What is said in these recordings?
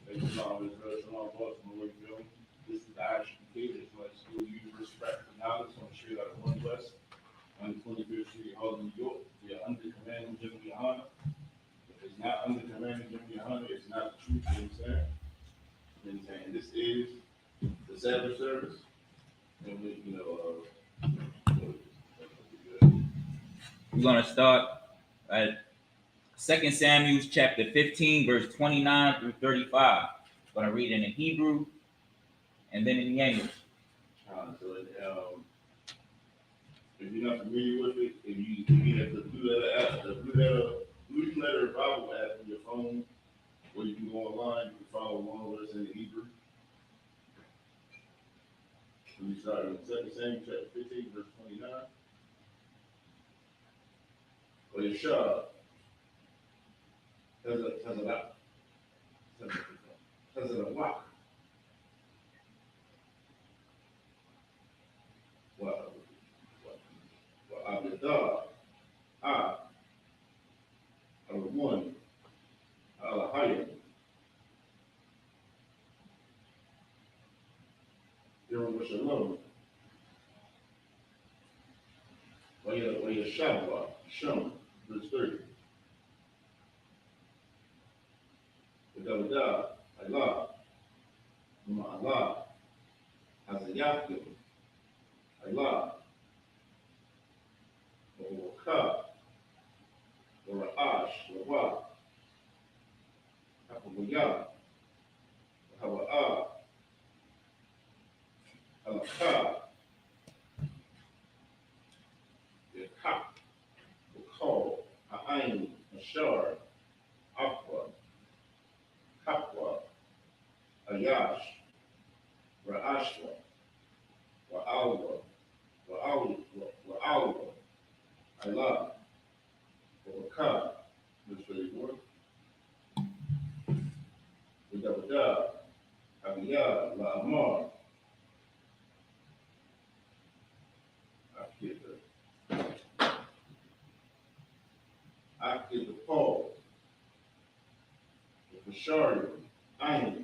Hey, Shalom, Israel, Shalom, Baltimore, you feel me? This is the Isupk Baltimore School Universe Practical Knowledge on the street out of One West, on the 25th Street, Harlem, New York. We are under command of Jimmy Yohana. If it's not under command of Jimmy Yohana, it's not the truth, you know what I'm saying? You know what I'm saying? This is the Sabbath service. And we, We're going to start at 2 Samuel chapter 15, verse 29 through 35. I'm going to read it in Hebrew and then in English. If you're not familiar with it, if you have the Blue Letter Bible app on your phone, or you can go online, you can follow along with us in the Hebrew. We start in 2 Samuel chapter 15, verse 29. Or Yeshua has a rock. Well, Abdullah, one, Alahayim. There Shalom. Yeshua, Shem, verse 30. Without Allah, Allah, has a Yakim, Allah, Waka, Ra'ash, Rawa, Hakawaya, Hawa'a, Alaka, Yakak, Wakal, A'ain, Ashar, Aqua, Kapwa, Ayash, Ra'ashwa, Wa'alwa, Wa'alwa, Allah, Waka, verse 34. Without Abiyah, La'amar, I get the Paul, the Bashari, Ayin,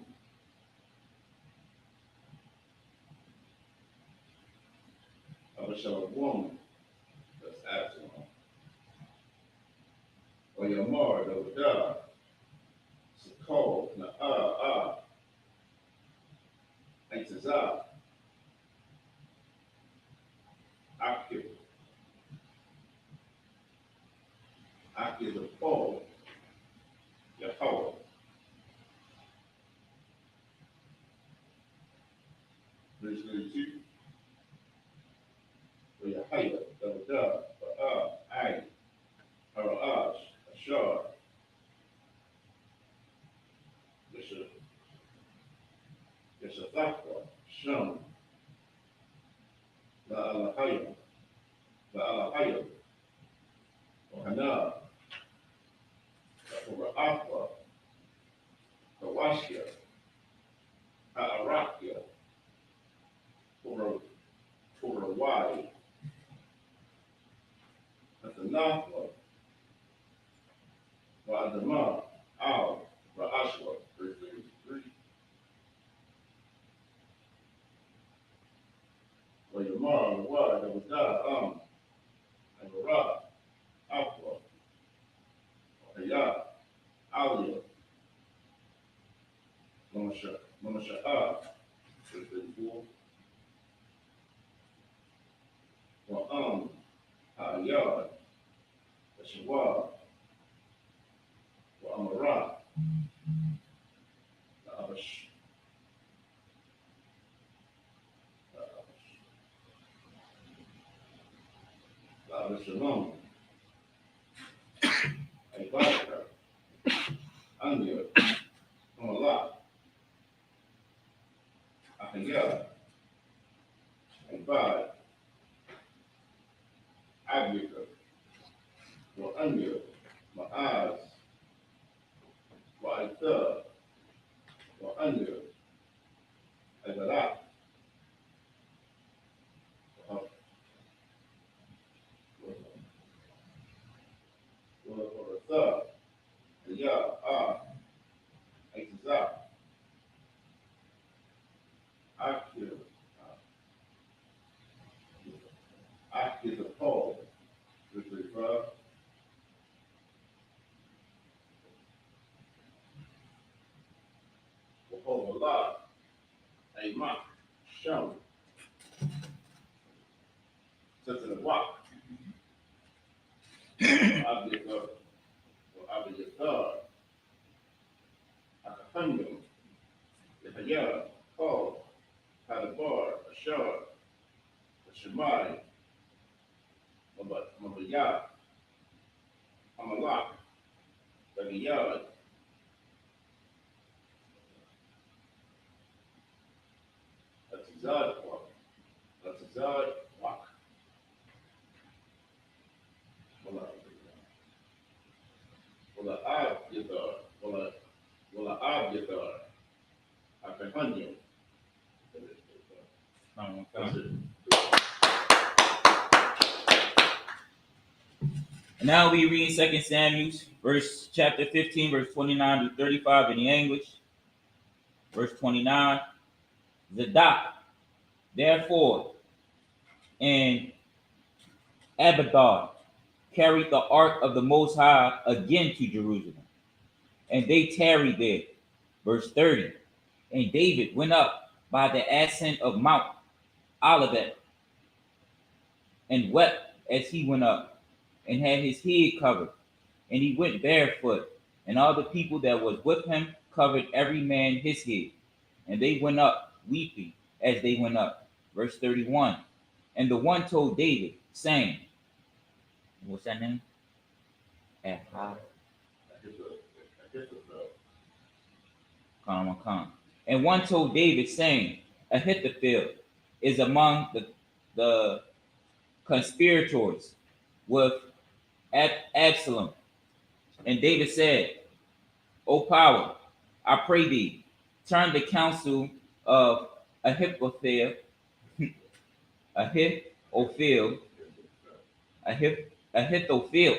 Abishalom, that's Absalom, or Yamar, the Wadah, Sakol, Na'ah, Aitazah, Akib, the Paul, Yahweh, verse 32, or Yahaya, the Wadah, Ayin, Hara'ash, Ashar, Yeshathakwa, Shem, La'alahayim, Ohana, Ra'akwa, Kawashia, Ha'arakia, Torawai, Athanakwa, Wa'adama, Al, Ra'ashwa, verse 33. Wa'yamar, Wa, Dawadah, and Ra, Aqua, Haya, Alia, Mamasha'a, verse 34. Wa'am, Ha'ayad, Ashwa, Wa'amara, Shalom, Ibaka, Anya, Amala, Ahaya, Ibad, Abika, Anya, Ma'az, Wa'ita, Anya, Ibala, Allah, a mock, show, such a walk, object of, or object of God, a kingdom, the hayah, call, hadabar, a shard, a shemai, mabayah, a malak, the yard, a tizad walk, a tizad walk, wala ab yadar, wala ab yadar, a kahanya. That's it. And now we read 2 Samuel, chapter 15, verse 29 to 35 in the English. Verse 29. Zadok, therefore, and Abiathar carried the ark of the Most High again to Jerusalem, and they tarried there. Verse 30. And David went up by the ascent of Mount Olivet, and wept as he went up, and had his head covered, and he went barefoot, and all the people that was with him covered every man his head, and they went up weeping as they went up. Verse 31. And the one told David, saying, what's that name? And one told David, saying, Ahithophel is among the conspirators with Absalom. And David said, O power, I pray thee, turn the counsel of Ahithophel, Ahithophel, Ahithophel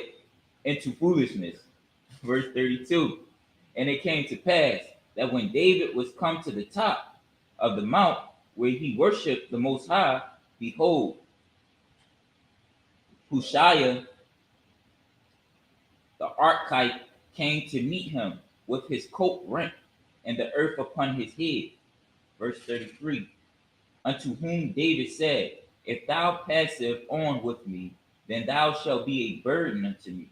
into foolishness. Verse 32. And it came to pass that when David was come to the top of the mount where he worshipped the Most High, behold, Hushai the Archite came to meet him with his coat rent and the earth upon his head. Verse 33. Unto whom David said, If thou passeth on with me, then thou shalt be a burden unto me.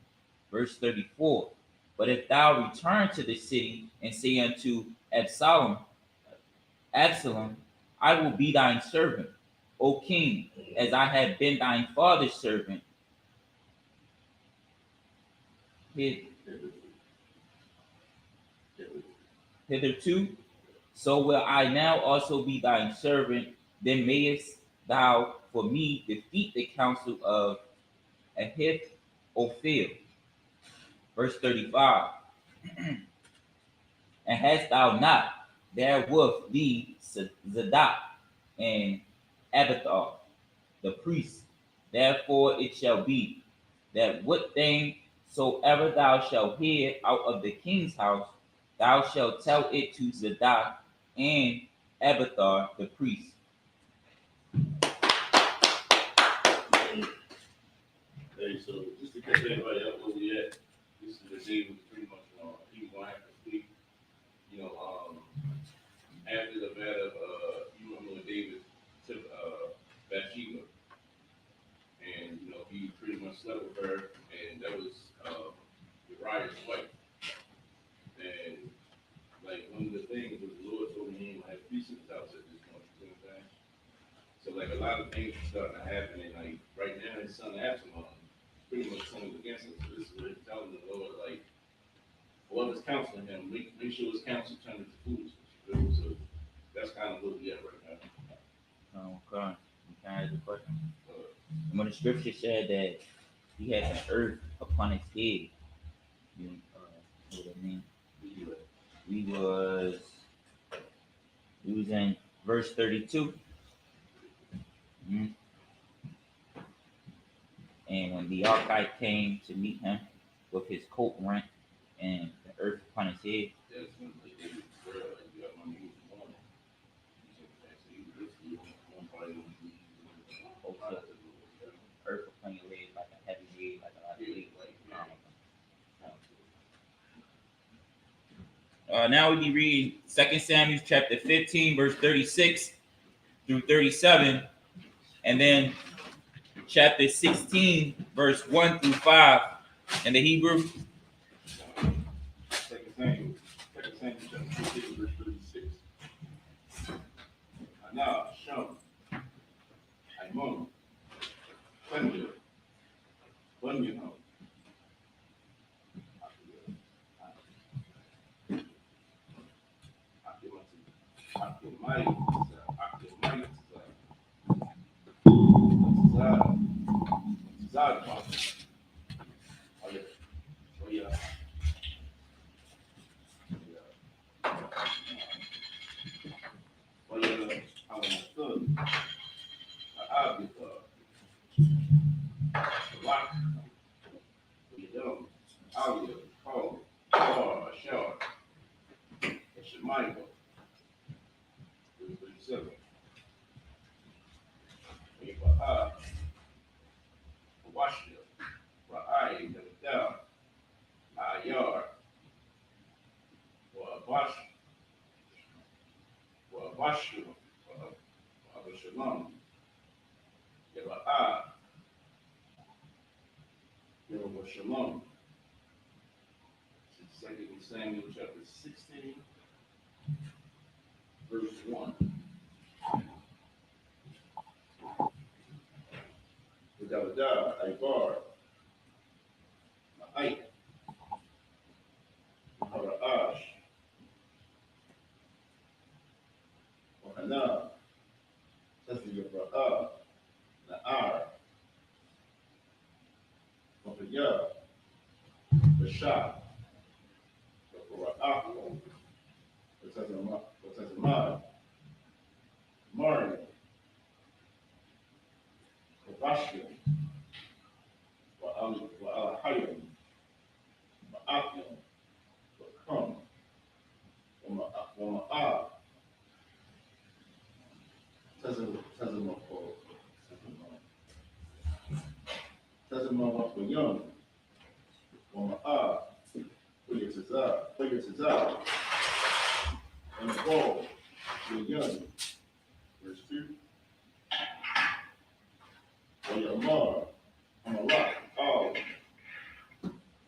Verse 34. But if thou return to the city and say unto Absalom, I will be thine servant, O king, as I have been thine father's servant. Hitherto, so will I now also be thine servant. Then mayest thou for me defeat the counsel of Ahithophel. Verse 35. And hast thou not therewith thee Zadok and Abiathar, the priest? Therefore it shall be that what thing soever thou shalt hear out of the king's house, thou shalt tell it to Zadok and Abiathar the priest. Hey, so just to catch everybody up where we at, this is the day was pretty much he was gonna have to speak. After the battle of you remember when David took Bathsheba, and he pretty much slept with her, and that was Uriah's wife. And like one of the things was the Lord told me he ain't gonna have peace in his house at this point. You know what I'm saying? So like a lot of things are starting to happen, and like right now his son Absalom pretty much coming against him. So this is what he's telling the Lord, like whoever's counseling him, make sure his counsel turns into foolishness. So that's kind of what we at right now. Okay. Can I ask a question? When the scripture said that he had the earth upon his head, what I mean? We was in verse 32. Mm-hmm. And when the Archite came to meet him with his coat rent and the earth upon his head, earth upon your head like a heavy head, like a lot of weight. Now we be reading 2 Samuel chapter 15, verse 36 through 37, and then chapter 16, verse 1 through 5 in the Hebrew. Second Samuel chapter 15, verse 36. Now, Shem, Aimon, Thunder, Bunyan, Michael, 37. Washington, where I am down, my yard, Washington, Shalom, Shalom. Second Samuel chapter 16, verse 1. Without a bar, a height, Ash, or Hana, that's the Na'ar, or the shop, or Akko, the Mario, the Bashkin, or Alahayim, the Akim, the Kum, or Ma'ab, Tazama for young, or Ma'ab, for your Tazar, and the ball, for young, verse 2, or your Mar, on a rock, all,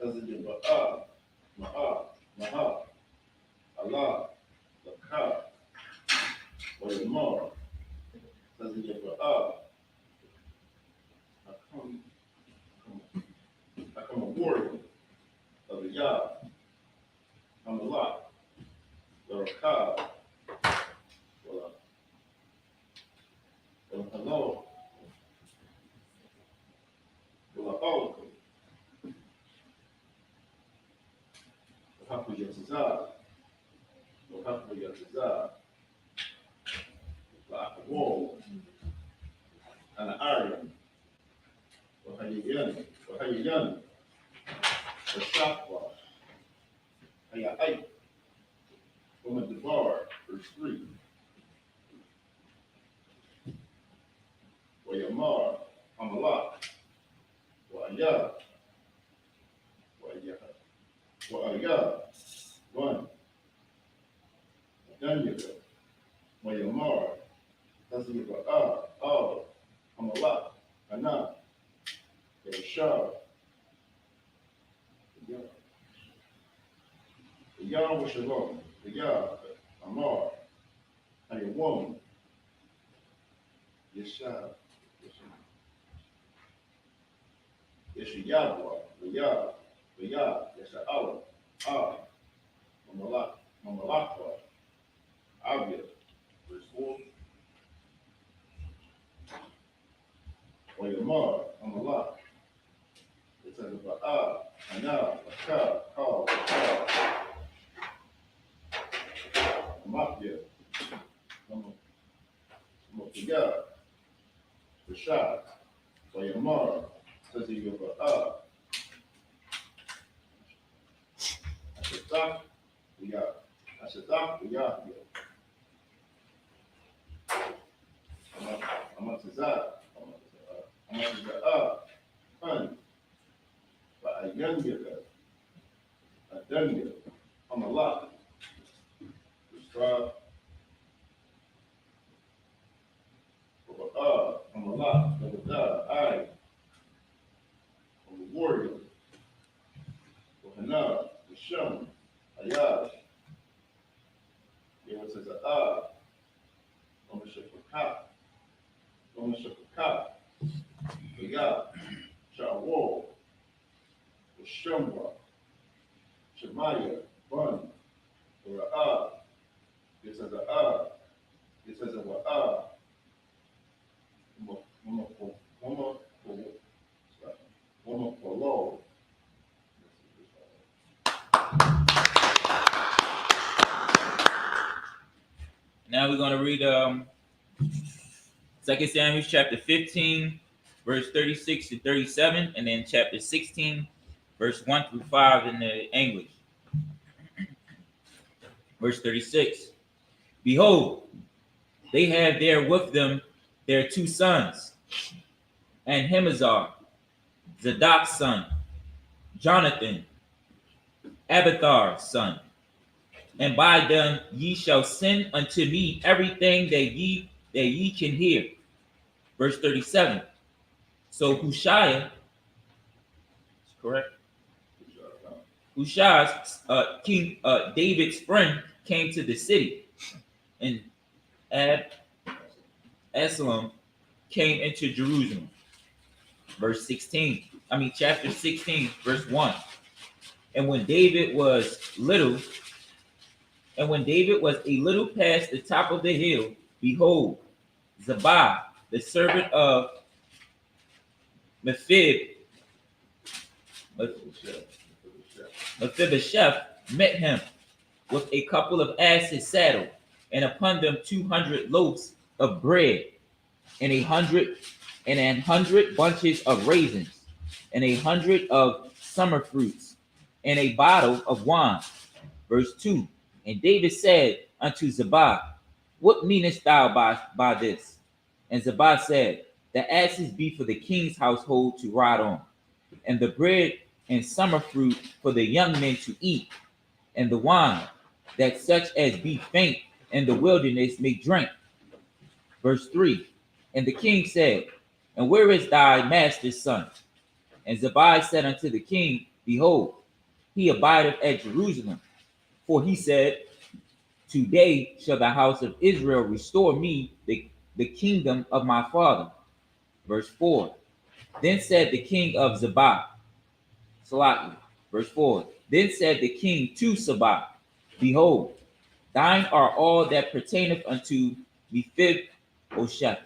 Tazama Maha, Allah, the Ka, or your Mar, Tazama I come a warrior of the Yah, I'm a lot, the Rakab, or hello, or oh, the Hapu Yatzazah, the Hapu Yatzazah, the wall, and the iron, or Hayayan, the Shopwa, Hayai, woman the bar, verse 3, or Yamar, Amalak, or Ayah, or Ayah, 1, Danyaka, or Yamar, doesn't give oh, Amalak, Ana, Yashar, the Yah was Shalom, the Yah, Amar, and your woman, Yeshua, Yeshua, the Yah, Yeshua, Allah, Mamalakwa, Avia, verse 4, or Yamar, Amalak, it says about Ana, Ka, Ka, Mafia, Mafia, Rashad, or Yamar, says he give Ashatak, we got here. I'm up to that. Honey, but a young girl, a done girl, I'm a lot. 5. I'm a lot. I. I'm a warrior. Hana. Hashem. Ayash. It says I'm a shepaka. I'm a shepaka. Yah. Shawol. Shemra. Shemaya. Bun. Ra'ah. It says It says Polo. Now we're going to read 2 Samuel chapter 15, verse 36 to 37, and then chapter 16, verse 1 through 5 in the English. Verse 36. Behold, they have there with them their 2 sons, and Hemazar, Zadok's son, Jonathan, Abithar's son. And by them ye shall send unto me everything that ye can hear. Verse 37. So Hushai, correct? Hushai's King David's friend came to the city, and Absalom came into Jerusalem. Verse 16. Chapter 16, verse 1. And when David was a little past the top of the hill, behold, Zabah, the servant of Mephibosheth, met him with a couple of asses saddled, and upon them 200 loaves of bread, and 100 bunches of raisins, and 100 of summer fruits, and a bottle of wine. Verse 2. And David said unto Zabah, what meanest thou by this? And Zabah said, the asses be for the king's household to ride on, and the bread and summer fruit for the young men to eat, and the wine, that such as be faint in the wilderness may drink. Verse 3. And the king said, and where is thy master's son? And Zabbai said unto the king, behold, he abideth at Jerusalem. For he said, today shall the house of Israel restore me the kingdom of my father. Verse 4. Then said the king of Zabah, Salaki. Verse 4. Then said the king to Sabah, behold, thine are all that pertaineth unto Mephibosheth.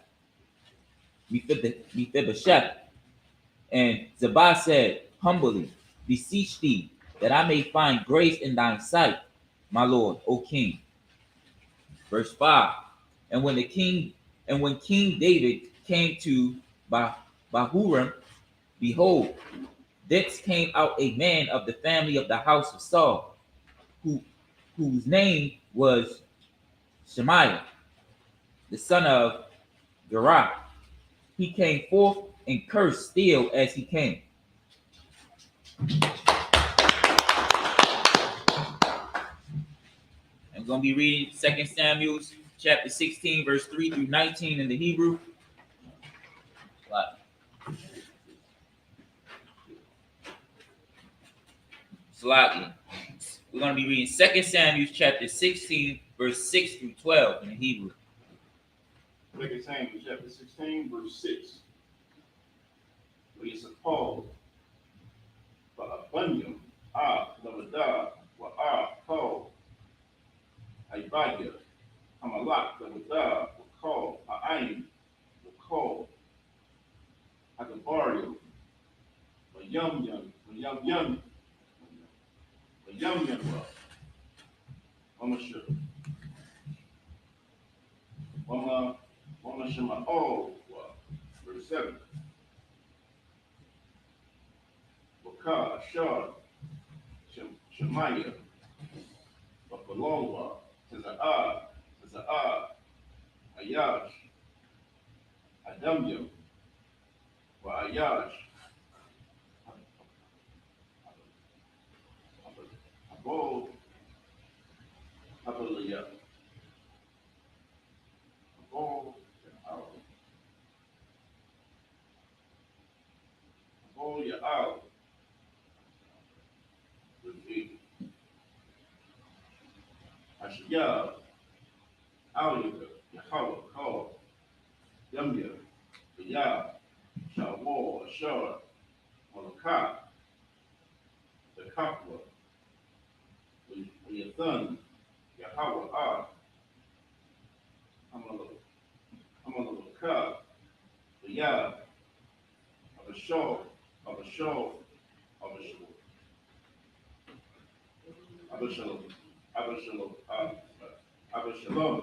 And Zabah said, humbly, beseech thee, that I may find grace in thine sight, my lord, O king. Verse 5. And when King David came to Bahurim, behold, thence came out a man of the family of the house of Saul, whose name was Shemaiah, the son of Gerah. He came forth and cursed still as he came. I'm going to be reading 2 Samuel chapter 16, verse 3 through 19 in the Hebrew. Slightly. We're going to be reading 2 Samuel chapter 16, verse 6 through 12 in the Hebrew. 2 Samuel chapter 16, verse 6. Isupk Baltimore, Lavada, Ko, Ibaya, Hamalak, Lavada, Ko, Aim, Ko, Agabario, Yum, Mama Sugar, Mama Shema, verse 7. Bakar, Ashar, Shemaiah, Bapalowa, Taza'ah, Ayash, Adamya, Ayash, Abo, Abaliyah, Yah, Aliyah, Yahweh, call, Yumya, Yah, Shawar, Ashar, Malachi, the Kapwa, Yathan, Yahweh, Amalekah, the Yah, Abashar, Abashar, Abashar, Abashalom, Abashalom, Abashalom,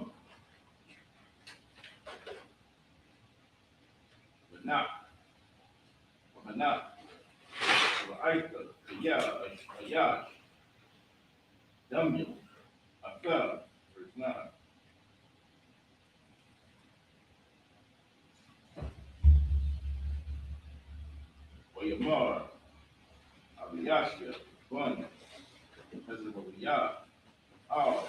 Manak, Manak, Aitha, Yah, Ayash, Damya, Afar, verse 9. Yamar, Abiyashia, Bun, Hezekiah, Al,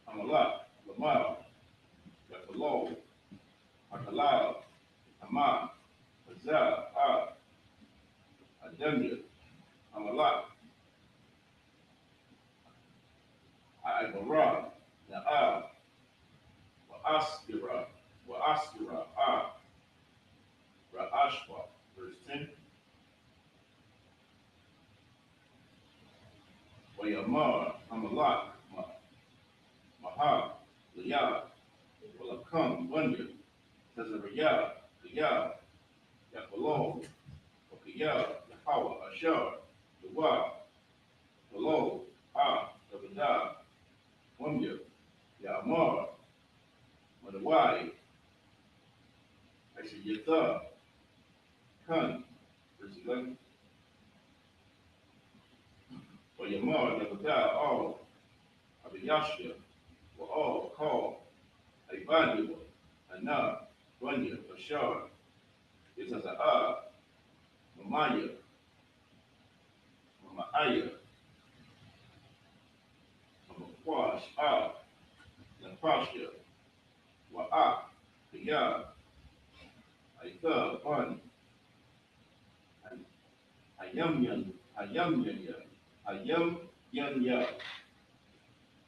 Amalak, Lamal, Yathalol, Akalal, Amah, Azal, Ademir, Amalak, Ibarah, Na'al, Wa'askira, Ra'ashwa, verse 10. Yamar, Amalak, Mahab, Liyah, Walakam, Bunya, Tezariah, Liyah, Yathalol, Okiyah, Yahweh, Ashar, Yawah, Hello, Davidah, Wumya, Yamar, Madawai, I said Yatha, Kun, verse 11. Yamar, Davidah, all, Abiyashia, were all called, Ibadiwa, Anah, Bunya, Ashar, Yataza'ah, Mamaya, Mamaya, Mamakwash, Napashia, Wa'ak, Yah, Aitha, Bun, Ayam Yan,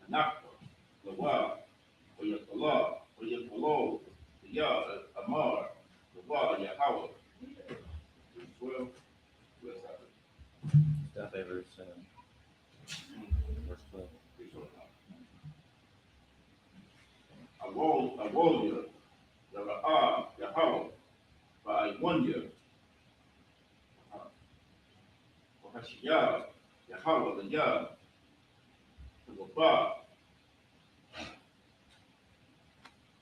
Anakwa, Lawa, Oyakala, Yah, Amar, Lawa, Yahweh. Verse 12, let's have it. Stop at verse 12. Awolia, Yahweh, by 1 year. Yah, Yahweh, the Yah, the Wabah,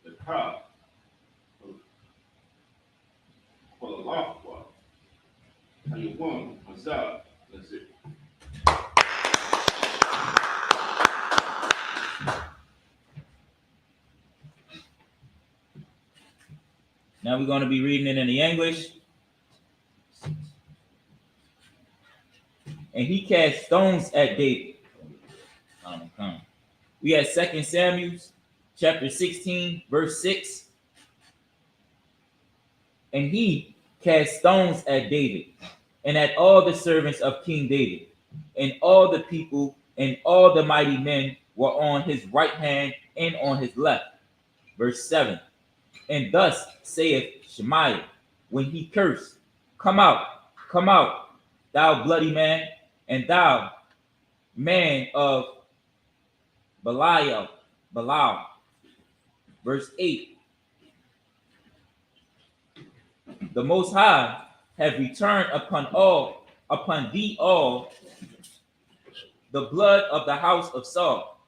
the Ka, for the Lafwa, Hayawam, Mazah, that's it. Now we're going to be reading it in the English. And he cast stones at David. We had 2 Samuel chapter 16, verse 6. And he cast stones at David and at all the servants of King David, and all the people and all the mighty men were on his right hand and on his left. Verse 7. And thus saith Shemaiah when he cursed, come out, thou bloody man, and thou man of Belial. Verse 8. The Most High have returned upon thee all the blood of the house of Saul,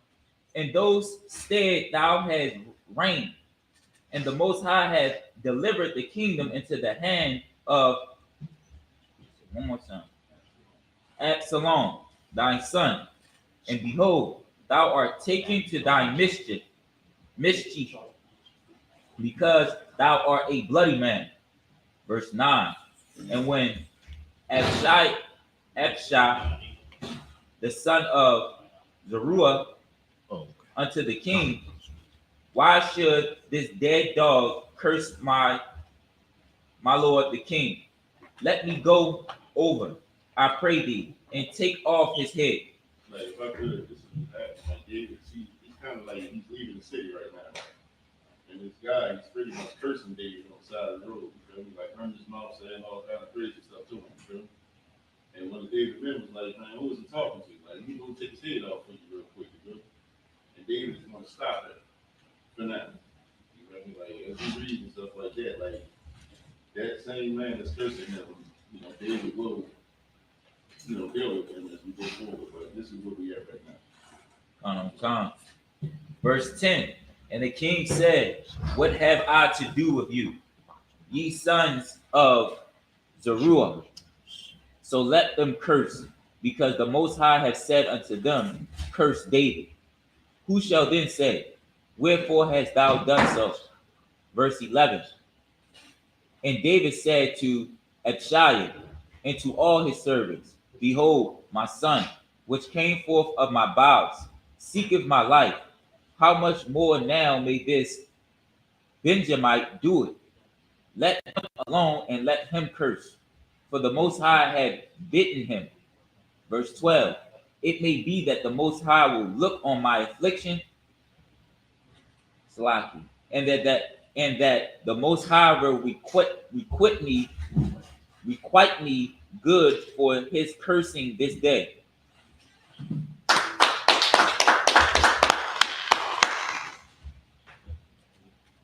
and those stead thou hast reigned, and the Most High hath delivered the kingdom into the hand of Absalom, thy son, and behold, thou art taken to thy mischief, because thou art a bloody man. Verse 9. And when Abishai, the son of Zeruiah, unto the king, why should this dead dog curse my lord the king? Let me go over, I pray thee, and take off his head. Like if I could, this is that. Like David, he kind of like he's leaving the city right now. And this guy, he's pretty much cursing David on the side of the road. You feel me? Like running his mouth, saying all kind of crazy stuff to him. You feel me? And one of David's men was like, man, who was he talking to? Like, he's gonna take his head off for you real quick, you feel me? And David is gonna stop it for now. You feel me? Like, as he reads and stuff like that, like that same man that's cursing him, you know, David will, you know, deal with him as we go forward. But this is where we at right now. Come. Verse 10. And the king said, what have I to do with you, ye sons of Zeruiah? So let them curse, because the Most High hath said unto them, curse David. Who shall then say, wherefore hast thou done so? Verse 11. And David said to Abishai and to all his servants, behold, my son, which came forth of my bowels, seeketh my life. How much more now may this Benjamite do it? Let him alone and let him curse, for the Most High had bitten him. Verse 12. It may be that the Most High will look on my affliction, Salaki, and that the Most High will requite me good for his cursing this day.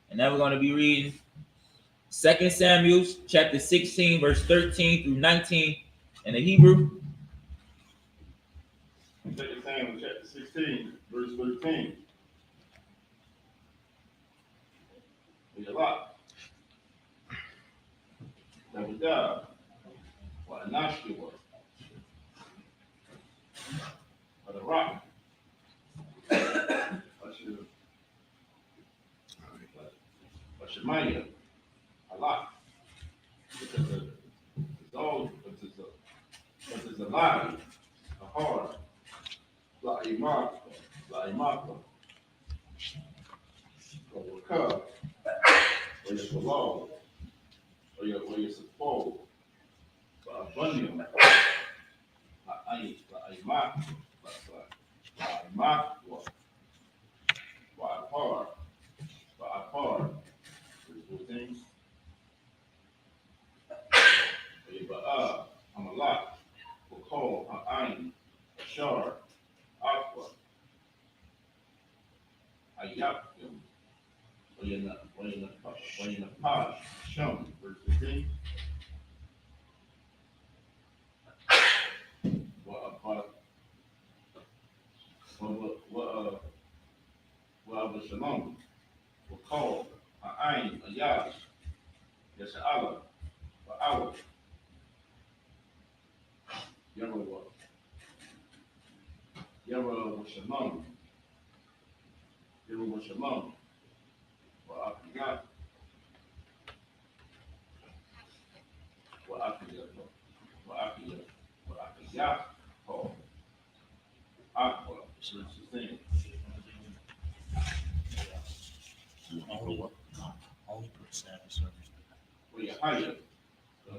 And now we're going to be reading 2 Samuel chapter 16, verse 13 through 19 in the Hebrew. 2 Samuel chapter 16, verse 13. There's a lot. That was God. What a Nashki was. What a rock. What Shemaiah. A lot. Because it's all, but it's a lie, a hard, La'imaka, or Wakah, or your Shalom, or your support, or Abundant, La'imaka, Wa'apar, there's 14. Ba'ah, Amalak, Wakol, Ha'ain, Ashar, Aqua, Ayakim, Wayanapash, Shum, verse 15. Shalom, Wakol, Ha'ain, Ayash, Yasha'ala, Ba'awah, Yara Shalom, Wa'afiyah, Paul, Aqua, verse 16. Only put Sabbath service. Wa'yahaya,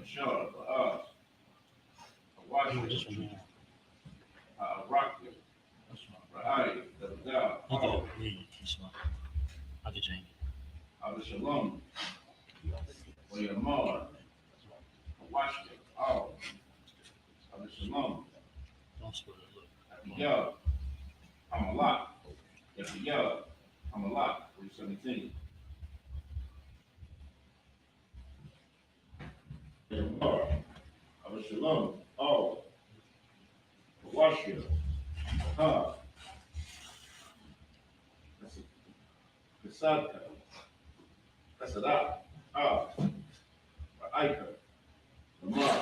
Shah, Ba'ah, Just Hawashi, one. Rakya, Ra'ai, Davidah, Paul, Yeah, he's fine. I could change Abishalom, Wa'yamar, Hawashi, Al, Abishalom, it. Don't split it. Look. Yah, Hamalak, Yah, Hamalak, verse 17. Abishalom, Al, Hawashi, Ha, Kasaka, Kasada, Ah, Ra'aika, Ramah,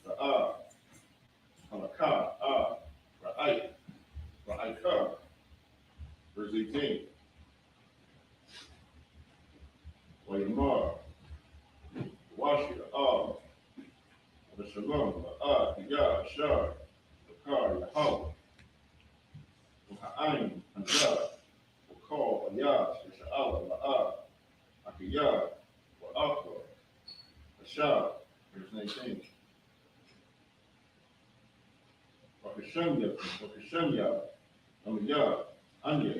Ra'ah, Halakah, Ah, Ra'aika, verse 18. Wayamar, Washia, Ah, Shalom, Ah, Yah, Shar, Bakar, Yahweh, Ha'ain, Hanzah, Wakal, Ayash, Yasha'ala, La'ah, Akiyah, Wa'akwa, Ashah, verse 19. Wakashemya, Amiyah, Anya,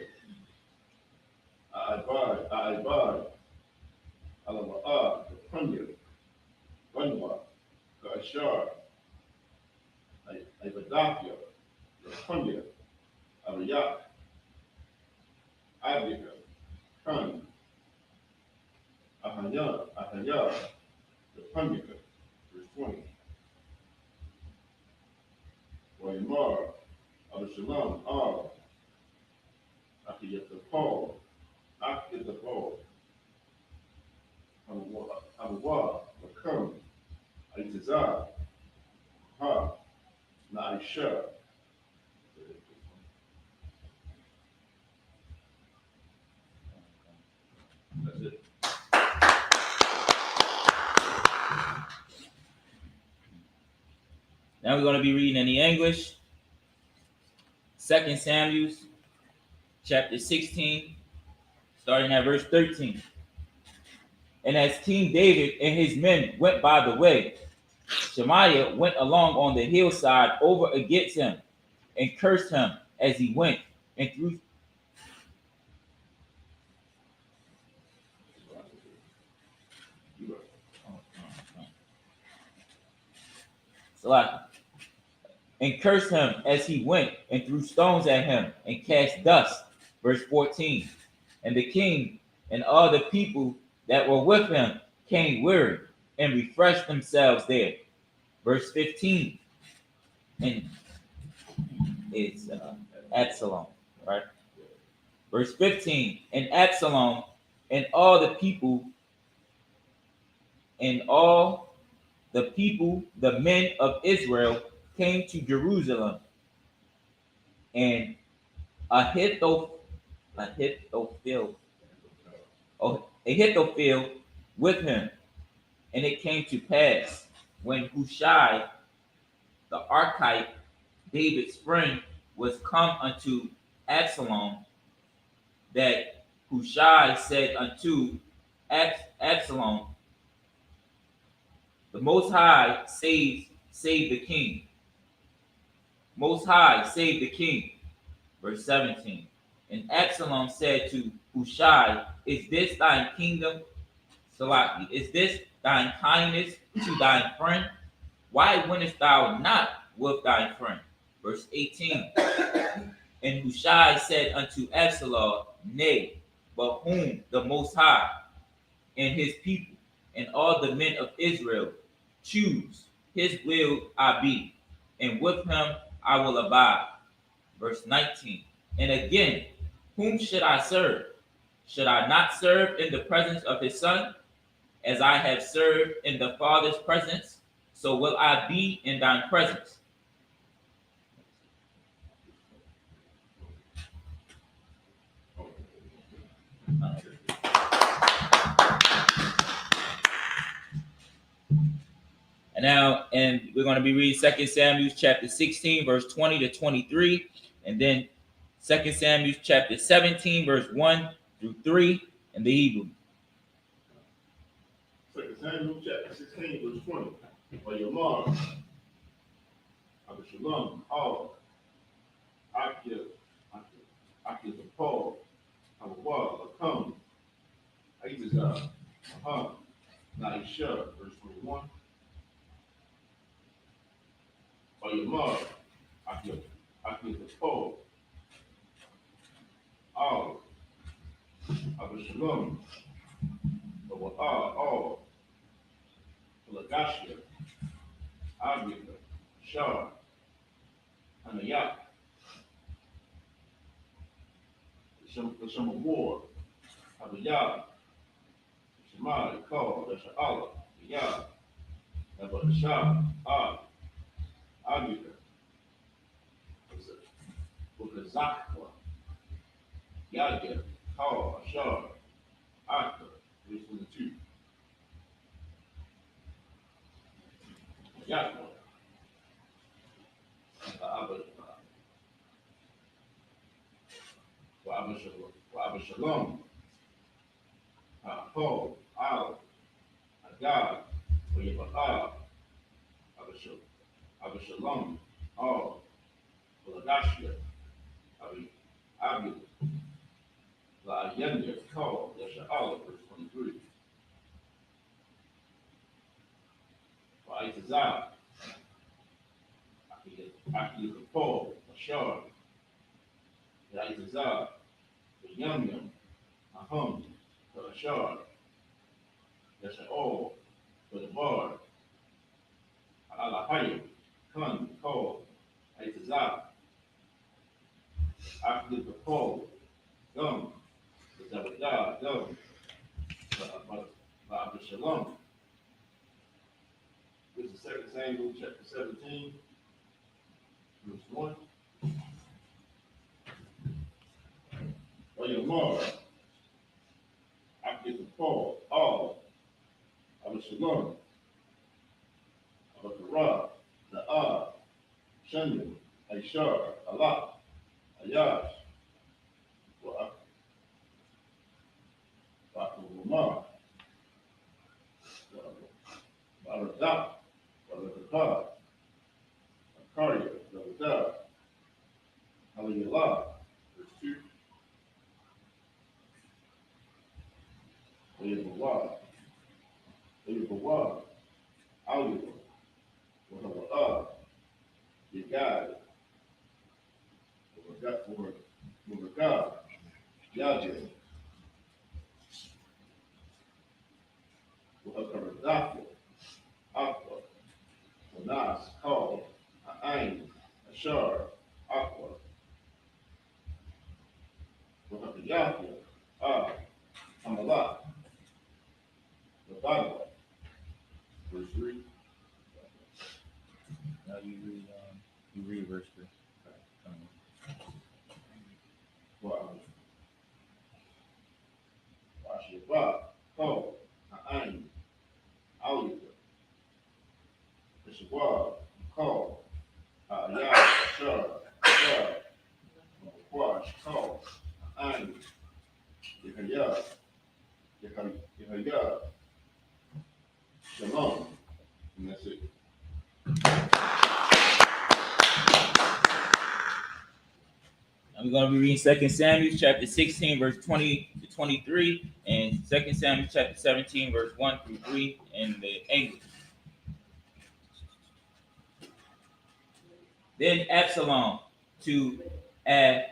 Aibad, Alama'a, the Punya, Bunwa, Ashar, Ibadakia, the Punya, Abayak, Abika, Khan, Ahaya, the Punyaka, verse 20. Waimar, Abishalam, Akiyatapal, Akiyatapal, Hawa, Makam, Aitazar, Ha, Naisha. That's it. Now we're going to be reading in the English. 2 Samuel chapter 16, starting at verse 13. And as King David and his men went by the way, Shemaiah went along on the hillside over against him and cursed him as he went, and threw and cursed him as he went, and threw stones at him and cast dust. Verse 14. And the king and all the people that were with him came weary and refreshed themselves there. Verse 15. And it's Absalom, right? Verse 15. And Absalom and all the people, the men of Israel, came to Jerusalem, and Ahithophel with him. And it came to pass, when Hushai the Archite, David's friend, was come unto Absalom, that Hushai said unto Absalom, the Most High save the king. Most High save the king. Verse 17. And Absalom said to Hushai, is this thine kingdom? Salaki, is this thine kindness to thine friend? Why winnest thou not with thy friend? Verse 18. And Hushai said unto Absalom, nay, but whom the Most High and his people and all the men of Israel choose, his will I be, and with him I will abide. Verse 19. And again, whom should I serve? Should I not serve in the presence of his son? As I have served in the Father's presence, so will I be in thine presence. And we're going to be reading 2 Samuel chapter 16, verse 20 to 23, and then 2 Samuel chapter 17, verse 1 through 3 in the Hebrew. 2 Samuel chapter 16, verse 20. For Yamar, Abishalom, Akil, the Paul, Hawa, Lakam, Aitazar, Aha, Naisha, verse 21. For Yamar, Akil, the Paul, Abishalom, all, Lagashia, Abika, Shah, Hanayak, the Shem of War, Abiyah, Shemai, Kal, the Sha'ala, Yah, the Shah, Abika, Ukazakwa, Yadir, Kal, Ashar, Aka, verse 22. Yakwa, Abishalom, Paul, Agag, Yabah, Abishalom, Lagashia, Abi, La Yenya, called, Yasha'Allah, verse 23. For Isaiah, Aki Paul, Ashar, Isaiah, the Yum, Ahum, the Ashar, Yasha'al, the Bar, Alahayim, Kun, called, Isaiah, Aki Paul, Gum, the Zabadah, Gum, the Shalom. This is 2 Samuel chapter 17, verse 1. Oyamar, Aki Paul, all, Shalom, Abakara, Na'ah, Shanu, Aishar, Allah, Ayash, Bakumar, Baradak, Barakah, Akaria, Barakah, Aliyallah, verse 2, Oyabawah, Aliyah, Wahaba'ah, Yagad, Mubarak, Yajah, Wahakaradakia, Aqua, Wanas, called, A'ain, Ashar, Aqua, Wahakaradakia, Amalah, Labadwa, verse 3. Now you read verse 3. Washibah, called, A'ain, Aliyah, Ishawah, called, Ayah, Ashar, Wash, called, A'ain, Yehayah, Shalom, and that's it. I'm going to be reading 2 Samuel chapter 16, verse 20 to 23, and 2 Samuel chapter 17, verse 1 through 3 in the English. Then Absalom to Ahithophel,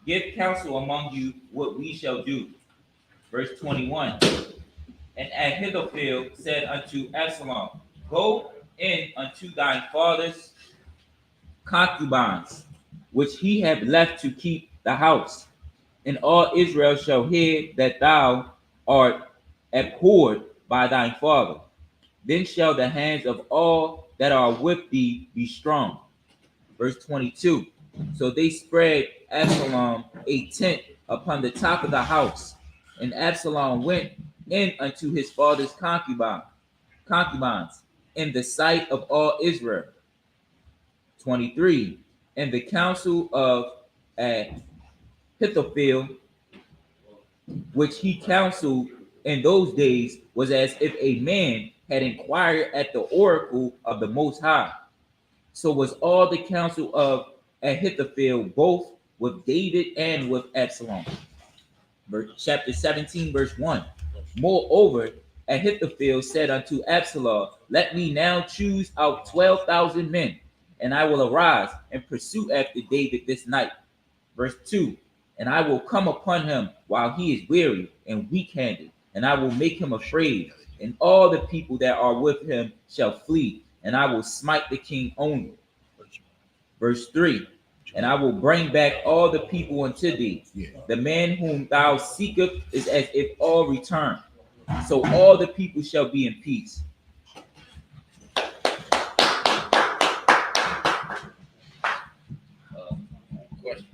give counsel among you what we shall do. Verse 21. And Ahithophel said unto Absalom, go in unto thine father's concubines, which he have left to keep the house, and all Israel shall hear that thou art abhorred by thine father. Then shall the hands of all that are with thee be strong. Verse 22. So they spread Absalom a tent upon the top of the house, and Absalom went in unto his father's concubines in the sight of all Israel. 23. And the counsel of Ahithophel, which he counseled in those days, was as if a man had inquired at the oracle of the Most High. So was all the counsel of Ahithophel, both with David and with Absalom. Chapter 17, verse 1. Moreover, Ahithophel said unto Absalom, let me now choose out 12,000 men, and I will arise and pursue after David this night. Verse 2. And I will come upon him while he is weary and weak-handed, and I will make him afraid, and all the people that are with him shall flee, and I will smite the king only. Verse 3. And I will bring back all the people unto thee. The man whom thou seekest is as if all return. So all the people shall be in peace. Question.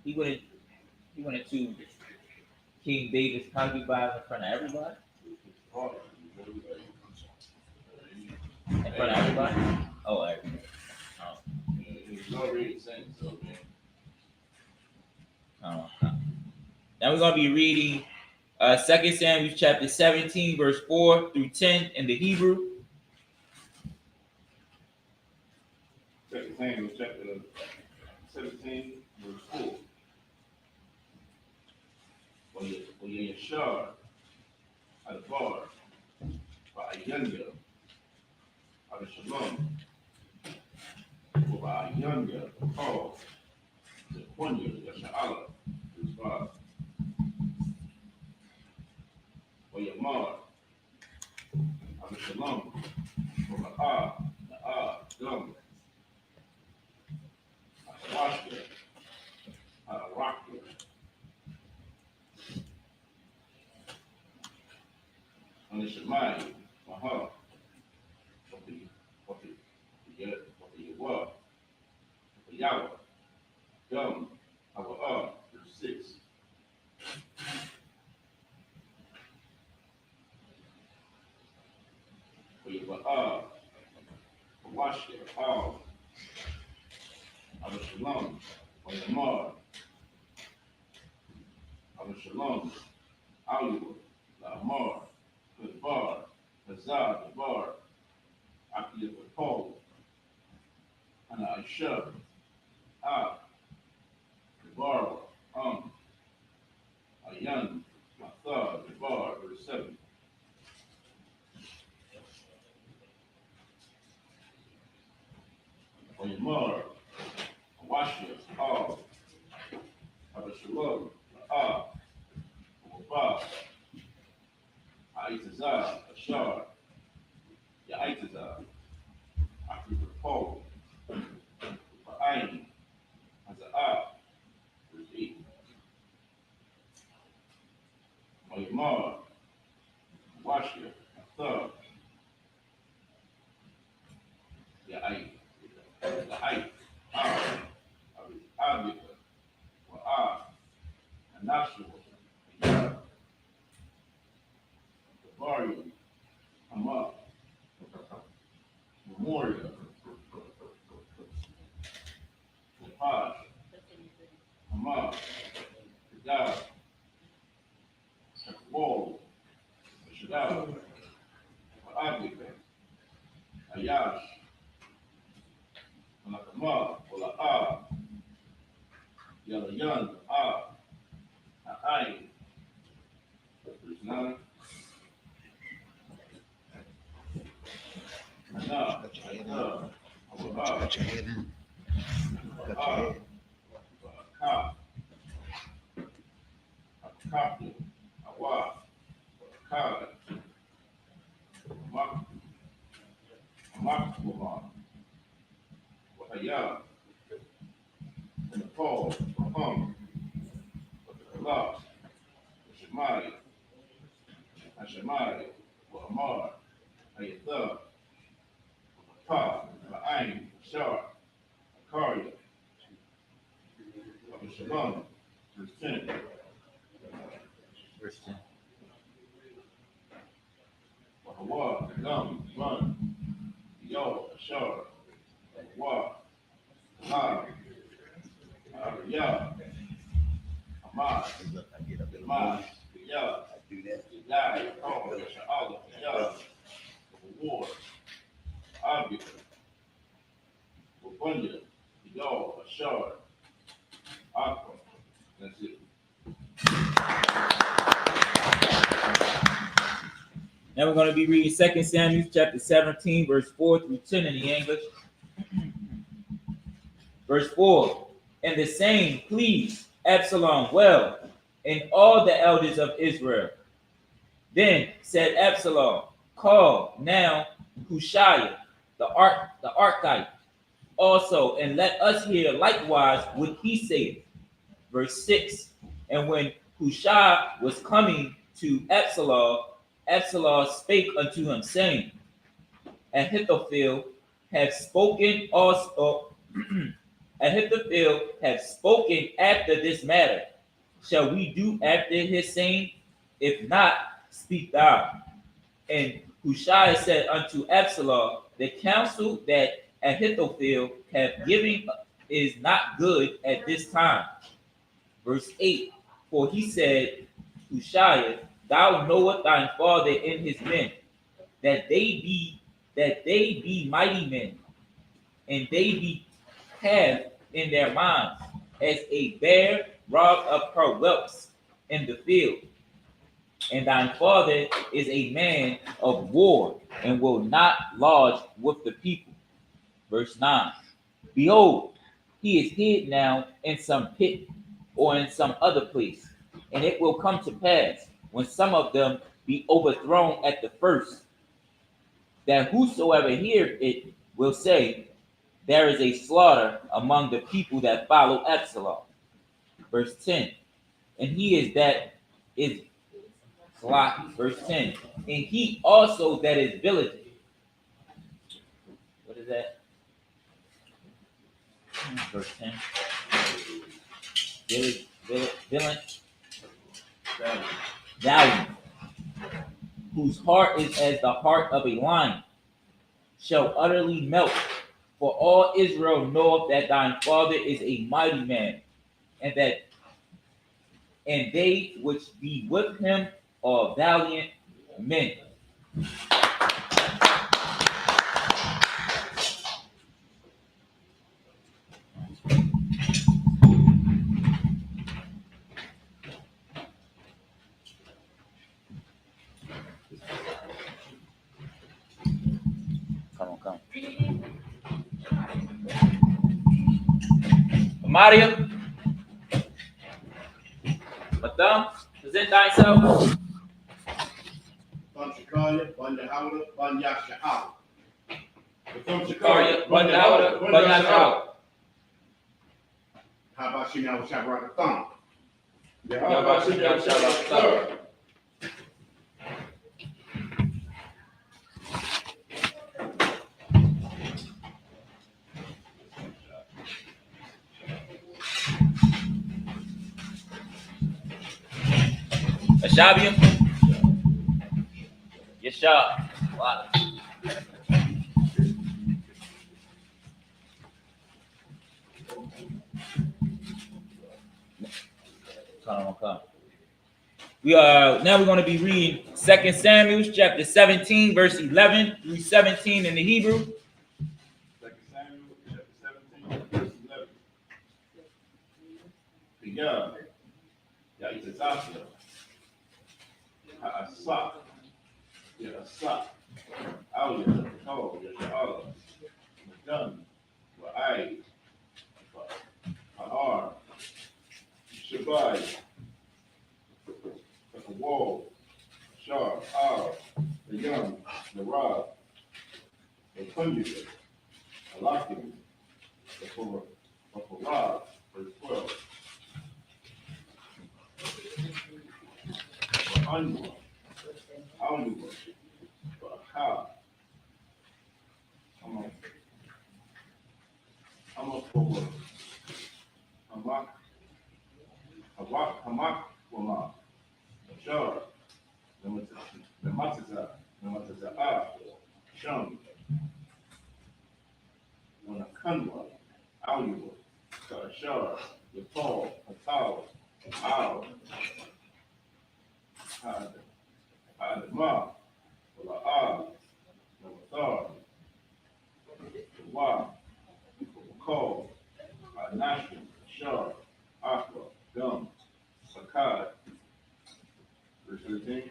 He went to King David's concubines in front of everybody? In front of everybody? Oh, everybody. He's already saying so, man. Now we're going to be reading 2 Samuel chapter 17, verse 4 through 10 in the Hebrew. 2 Samuel chapter 17, verse 4. Yashar, Adbar, Ayanya, Abishalom, Ayanya, Paul, the Konya, Yashala, his father, Yamar, Abishalom, Gum, Washka, Rockler, on the Shemai, Maha, Yahweh, Gum, verse 6. Washka, Abishalom, Yamar, Abishalom, Alua, Lamar, Bar, Hazar, Bar, Akiyah, Paul, and Aisha, Bar, Ayan, Mathar, Bar, verse 7. Yamar, Washia, Abishalom, Bar, Aitazar, Ashar, Yaitazar, Akiyah, Paul, Ayin, Hazar, verse 8. Yamar, Washia, Mathar, Yait, Abika, Anashua, Varia, Hama, Memorial, Paj, Hama, Gadar, Wall, Shadar, Abika, Ayash, Nakama, Wala, Yalayan, Ai, verse 9. Got your head in. Got your head in. Got your head. Copy, Awa, Kala, Makuma, Wahaya, and Paul, Allah, Shemai, Hashemai, Amar, Ayatha, Pa, Ma'ain, Shar, Akaria, Shalom, verse 10. Verse 10. Wahawa, Gum, Run, Yo, Ashar, Wa, Ha, Ya, Ahmad, Look, I get up in the Ma, morning. Ya, I do that. Yai, Paul, Sha'ala, Ya, War, Abika, Wabunya, Yo, Ashar, Aqua. That's it. Now we're going to be reading 2 Samuel chapter 17, verse 4 through 10 in the English. Verse 4. And the same pleased Absalom well, and all the elders of Israel. Then said Absalom, call now Hushai, the Archite, also, and let us hear likewise what he saith. Verse 6. And when Hushai was coming to Absalom, Absalom spake unto him, saying, Ahithophel hath spoken also. Ahithophel hath spoken after this matter. Shall we do after his saying? If not, speak thou. And Hushai said unto Absalom, the counsel that Ahithophel hath given is not good at this time. Verse 8. For he said, Hushai, thou knowest thine father and his men, that they be mighty men, and they have in their minds, as a bear robbed of her whelps in the field. And thine father is a man of war, and will not lodge with the people. Verse 9. Behold, he is hid now in some pit or in some other place. And it will come to pass, when some of them be overthrown at the first, that whosoever heareth it will say, there is a slaughter among the people that follow Absalom. Verse 10. And he is that is Salaki. Verse 10. And he also that is vigilant. What is that? Verse 10. Vigilant, valiant, whose heart is as the heart of a lion, shall utterly melt. For all Israel knoweth that thine father is a mighty man, and they which be with him are valiant men. Come. Mario, Madam, present thyself. From Shikaya, Banya Howler, Banya Shahal. From Shikaya, Banya Howler, Banya Shahal. How about you now, Shabbat Thumb? How about you now, Shabbat Thumb? Ashabium? Yeshab. Wow. Come. We're going to be reading 2 Samuel chapter 17, verse 11 through 17 in the Hebrew. 2 Samuel chapter 17, verse 11. Yeah, it's Isupk. Isupk. Yeah, Isupk. Oh, yeah, oh, yeah, oh. Done. For I. Har. Shabai. The wall. Shar. The young. The rod. The conduit. The locking. The rod. Verse 12. The unborn. Unborn. The ha. Come on. For Hamak, Wama, Shar, the Mataza, Shum, Wanakanwa, Aluwa, Shar, the Paul, Patal, Al, Adama, La'al, Namathar, Wa, Call, Nashim, Shar, Aqua, Gum, Sakad, verse 13.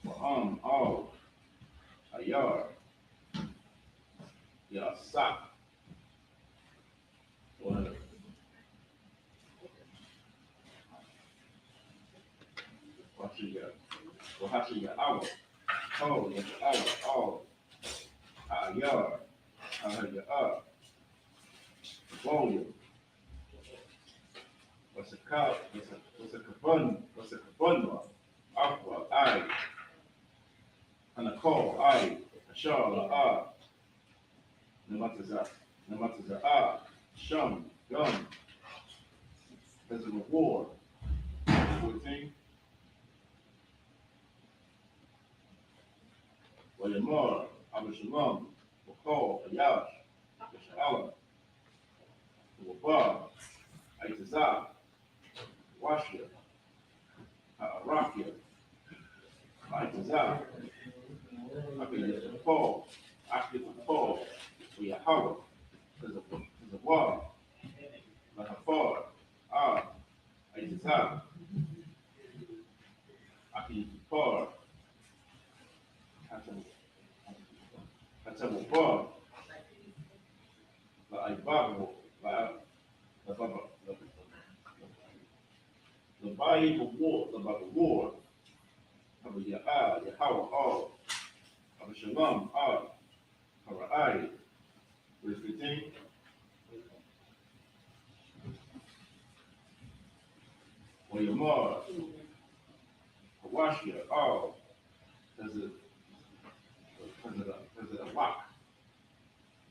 All, Ayar, Yasak, Wahashiga, Awa, Call, All, Ayar, Ayar, Volume, what's a cup, what's a kabun, aqua, I, and a call, I, a shawl, namataza, shum, gum, as a reward, 14, Wayamar, Abishalom, Wakal, Ayash, Yashala, Wabah, Aitazah, Washia, Rakia, Aitazah, Paul, Paul, Yahweh, Wa, Lahafar, Aitata, Akipar, Hatamupar, Laibago, the body of war, the war, of Yahweh, all, of Shalom, all, Hara'ai, verse 15. Or Yamar, Hawashia, all, as a rock,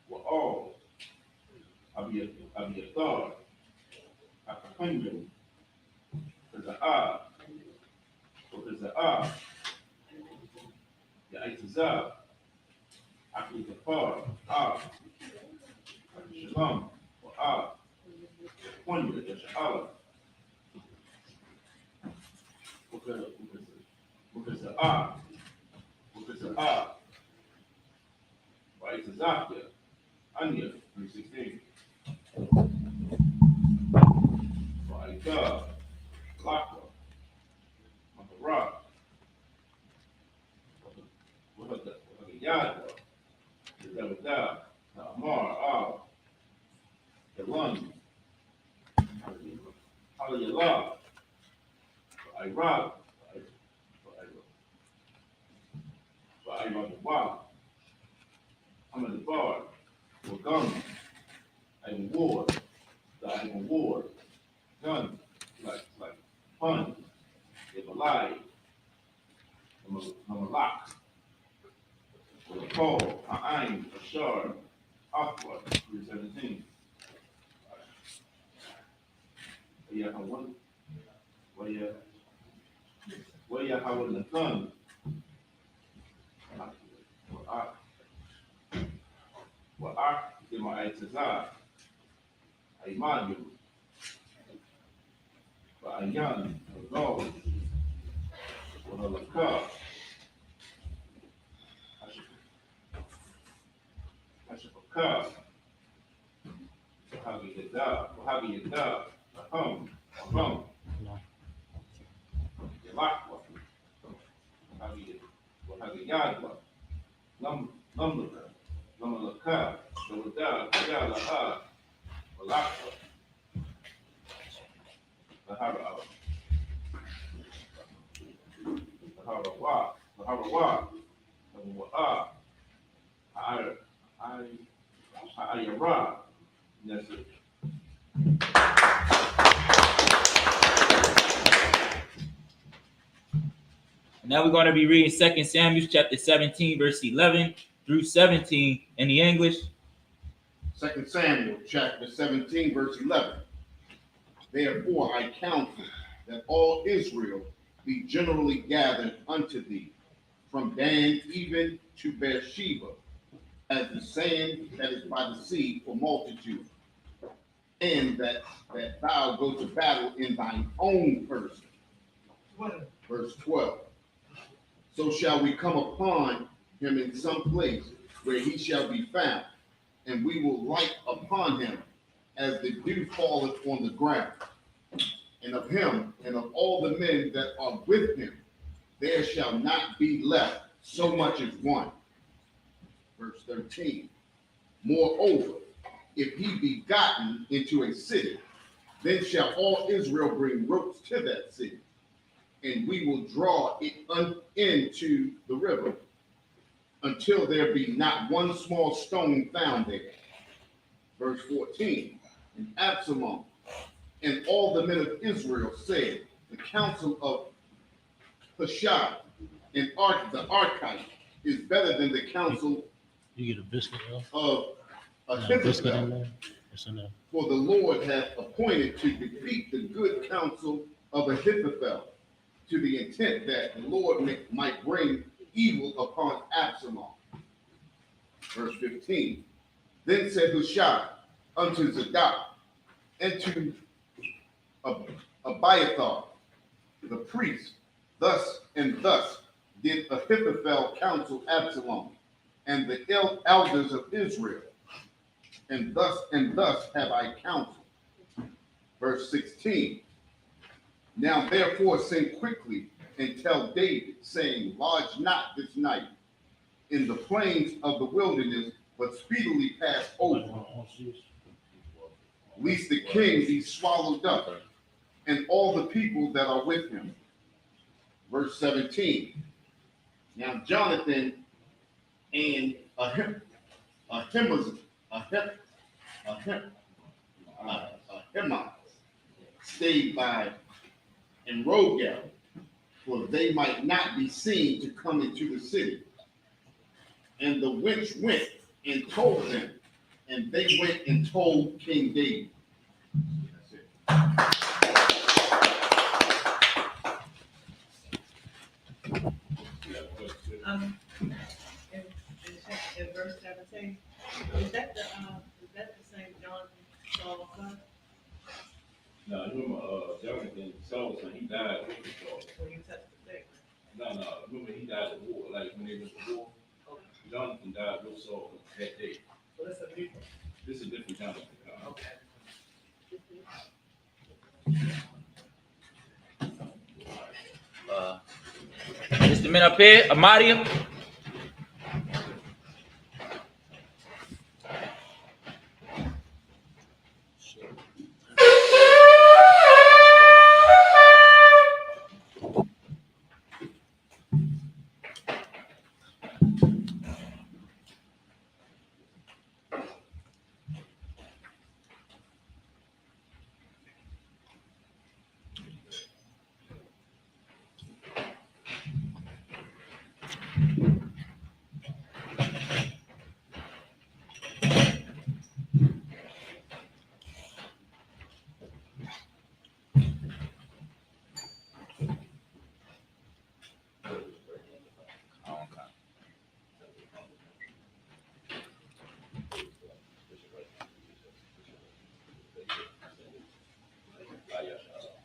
were all, Abiathar, Akapunyu, as a because the Yaitazah, Akitapar, Shalom, or Ponya, Yashala, because the right to Zakia, Anya, 316. Aika, Lakwa, Mahara, Yadwa, the Davida, Amar, the one, Halayala, Iraq, Iraq, Ahmadabar, Wagang, Ivan Ward, the Ivan Ward, Gun, like Fun, the Malai, the Malak, the Paul, Ha'ain, Ashar, Aqua, 317. Yeah, one, where Howard the Gun, give my Aitazah, Aimadu, but a young, a gold, with a laka, Ashapaka, Habi Yada, Ahum, Yalakwa, Habi Yadwa, Lumlaka, Lumalaka, Lawada, Yalaha, Malakwa, Lahara, Laharawa, Laharawa, Lahawa, Ayara, that's it. Now we're going to be reading 2 Samuel chapter 17, verse 11 through 17 in the English. 2 Samuel chapter 17, verse 11. Therefore I counsel that all Israel be generally gathered unto thee, from Dan even to Beersheba, as the sand that is by the sea for multitude, and that thou go to battle in thine own person. Verse 12. So shall we come upon him in some place where he shall be found, and we will light upon him as the dew falleth on the ground. And of him and of all the men that are with him, there shall not be left so much as one. Verse 13. Moreover, if he be gotten into a city, then shall all Israel bring ropes to that city, and we will draw it into the river until there be not one small stone found there. Verse 14. And Absalom and all the men of Israel said, the counsel of Hushai and the Archite is better than the counsel You get a biscuit, of a biscuit in Ahithophel. there. It's in there. For the Lord hath appointed to defeat the good counsel of Ahithophel, to the intent that the Lord might bring evil upon Absalom. Verse 15. Then said Hushai unto Zadok and to Abiathar the priest, thus and thus did Ahithophel counsel Absalom and the elders of Israel. and thus have I counseled. Verse 16. Now therefore send quickly and tell David, saying, lodge not this night in the plains of the wilderness, but speedily pass over, lest the king be swallowed up, and all the people that are with him. Verse 17. Now Jonathan and Ahimaaz stayed by and Rogel, for they might not be seen to come into the city. And the witch went and told them, and they went and told King David. That's it. In verse 17, is that the same Jonathan Saul's son? No, remember, Jonathan, Saul's son, he died with Saul. When you touch the thing? No, remember he died in war, like when they went to war. Jonathan died with Saul that day. So that's a different. This is a different Jonathan. Okay. Just a minute up here, Amadia.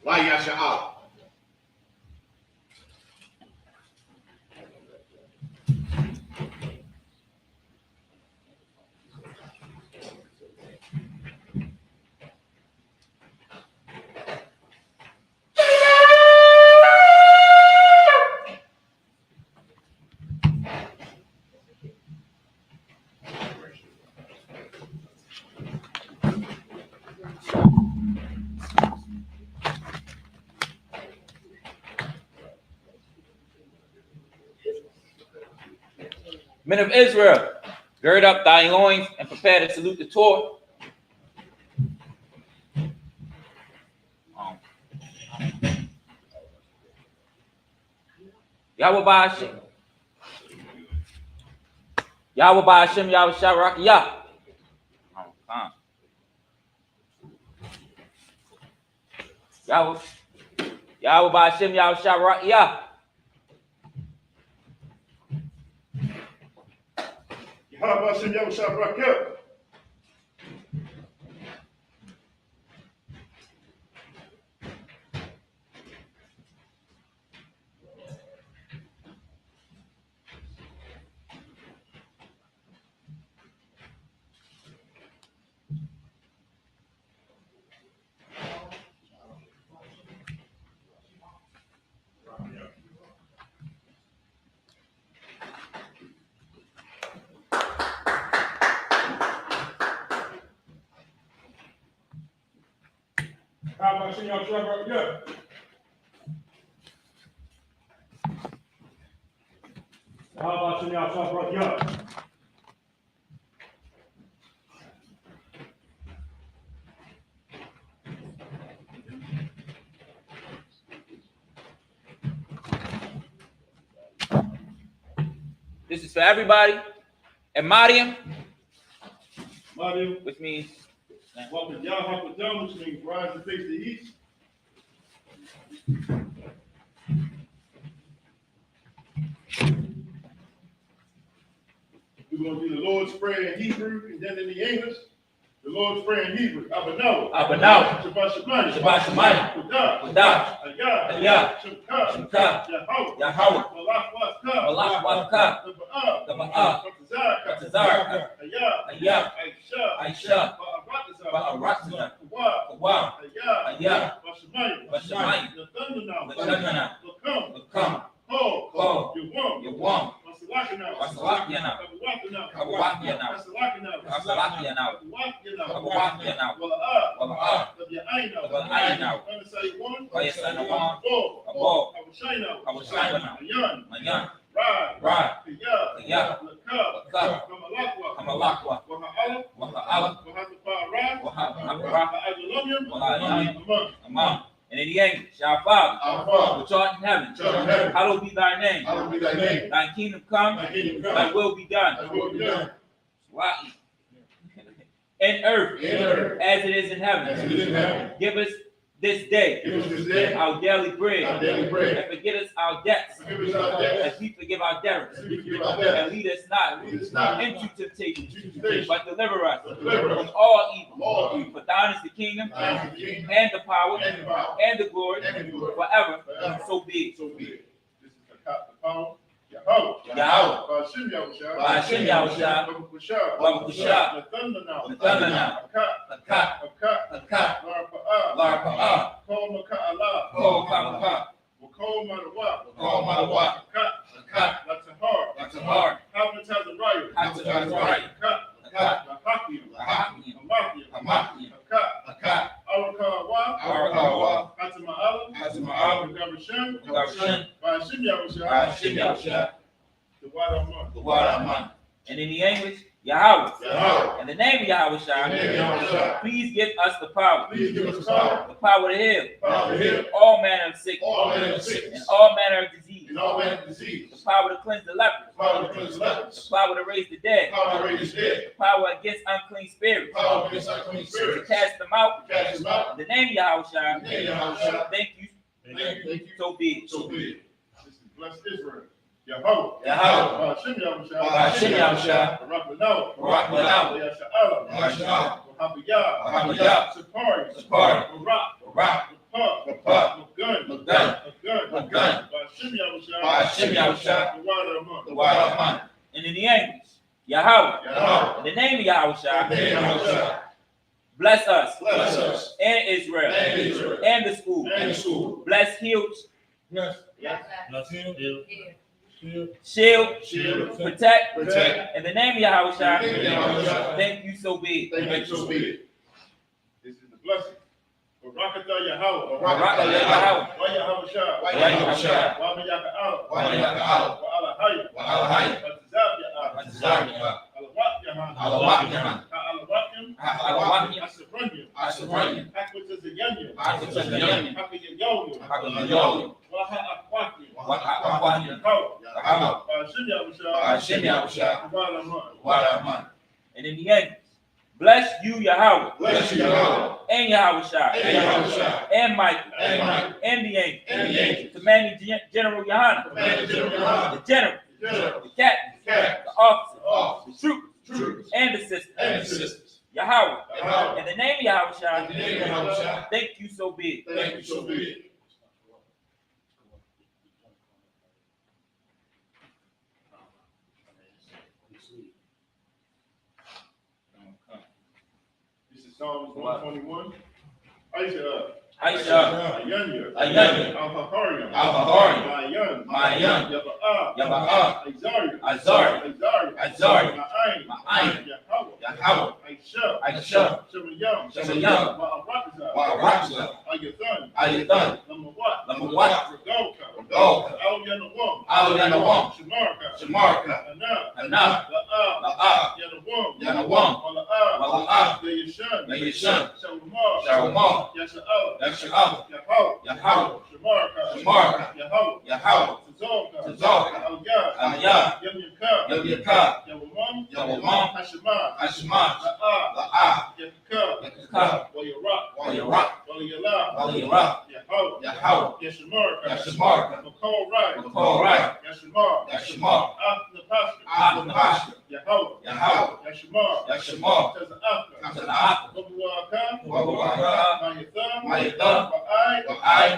Why Yasha'ah? Men of Israel, gird up thy loins and prepare to salute the Torah. Yahweh Ba'ashem. Yahweh Ba'ashem, Yahweh Sharakiyah. Yahweh Ba'ashem, Yahweh Sharakiyah. Yahweh Hashem, Yahweh Sharakiyah. Yahweh Hashem, Yahweh Sharakiyah. Yahweh Hashem, Yahweh Sharakiyah. This is for everybody. And Mariam, Mario, which means walk with Yah, walk with Yah, which means rise and face the east. We're going to do the Lord's Prayer in Hebrew and then in the English. The Lord's Prayer in Hebrew. Abanawa. Abanawa. Shabbat Shemayim. Shabbat Shemayim. Kodah. Ayah. Ayah. Shemkah. Shemkah. Yahweh. Yahweh. Malach Wazkah. Malach Wazkah. The Ba'ah. The Ba'ah. Batazarka. Batazarka. Ayah. Ayah. Aisha. Aisha. And in the English, our Father, which art in heaven, hallowed be thy name. Thy kingdom come, thy will be done. In earth, as it is in heaven. Give us this day our daily bread, and forgive us our debts, as we forgive our debtors. And lead us not into temptation, but deliver us from all evil. For thine is the kingdom, and the power, and the glory, forever. So be it. This is the power. Yahweh. Ba'ashem Yahushua. Baba Kusha. Nathana. Hakat. Larpa'ah. Kol Maka'Allah. Kol Madawah. Hakat. Latahar. Habitazariah. Hakat. Hakim. Hakat. Arakawa. Hatama'ala. Gabashem. Ba'ashem Yahushua. The water among. And in the English, Yahweh. In the name of Yahweh, please give us the power. The power to heal. All manner of sickness. And all manner of disease. The power to cleanse the lepers. The power to raise the dead. The power against unclean spirits. To cast them out. In the name of Yahweh. Thank you. So be it. This is blessed Israel. Yahweh. Ba'ashem Yahushua. Barak Yasha'ala. Wahabiyah. Sapari. Barak. Magun. Ba'ashem Yahushua. The water among. And in the English, Yahweh. In the name of Yahweh. Bless us. And Israel. And the school. Bless heals. Shield. Protect. In the name of Yahweh. Thank you, so be it. This is the blessing. Barakatah Yahweh. Yahweh. And in the end, bless you, Yahweh. And Yahweh. And Michael. And the angel. Commanding General Yohanan. The general. The captain. The officer. The troopers. And the sisters. Yahweh. In the name of Yahweh. Thank you, so be it. This is Psalms 121. Aisha. Ayanya. Al-Hahariam. Mayan. Yaba'ah. Azariah. Ma'ayin. Yahweh. Aisha. Shemayam. Ma'arakza. Ayathan. Lamawat. Regoka. Al-Yanawam. Shamarka. Anah. La'ah. Yanawam. Wala'ah. Yayishan. Shalomar. Yasha'al. Yahweh. Shamarka. Yahweh. Tazalka. Al-Yah. Yamyaka. Yawamam. Hashemah. La'ah. Yakaka. Wayarak. Waliyallah. Yahweh. Yashamarka. Makol Rai. Yashemar. Apnapashka. Yahweh. Yashemar. Taza'aka. Wabuaka. Mayathan. Wa'ai.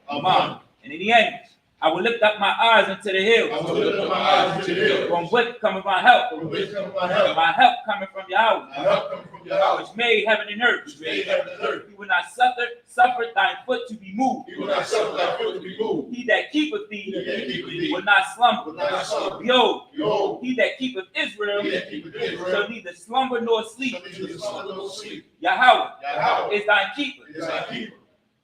Aman. And in the English, I will lift up my eyes into the hills. I will lift up my eyes to the hills. From which cometh my help? From which cometh my help? My help coming from Yahweh, My help coming from Yahweh, which made heaven and earth. which made heaven and earth. He will not suffer thine foot to be moved. He will not suffer thy foot to be moved. He that keepeth He thee that keepeth thee will not slumber. will not slumber. Behold, Behold, he that keepeth Israel he that keepeth Israel shall neither slumber nor sleep. shall neither slumber nor sleep. Yahweh Yahweh is thine keeper. is thy keeper.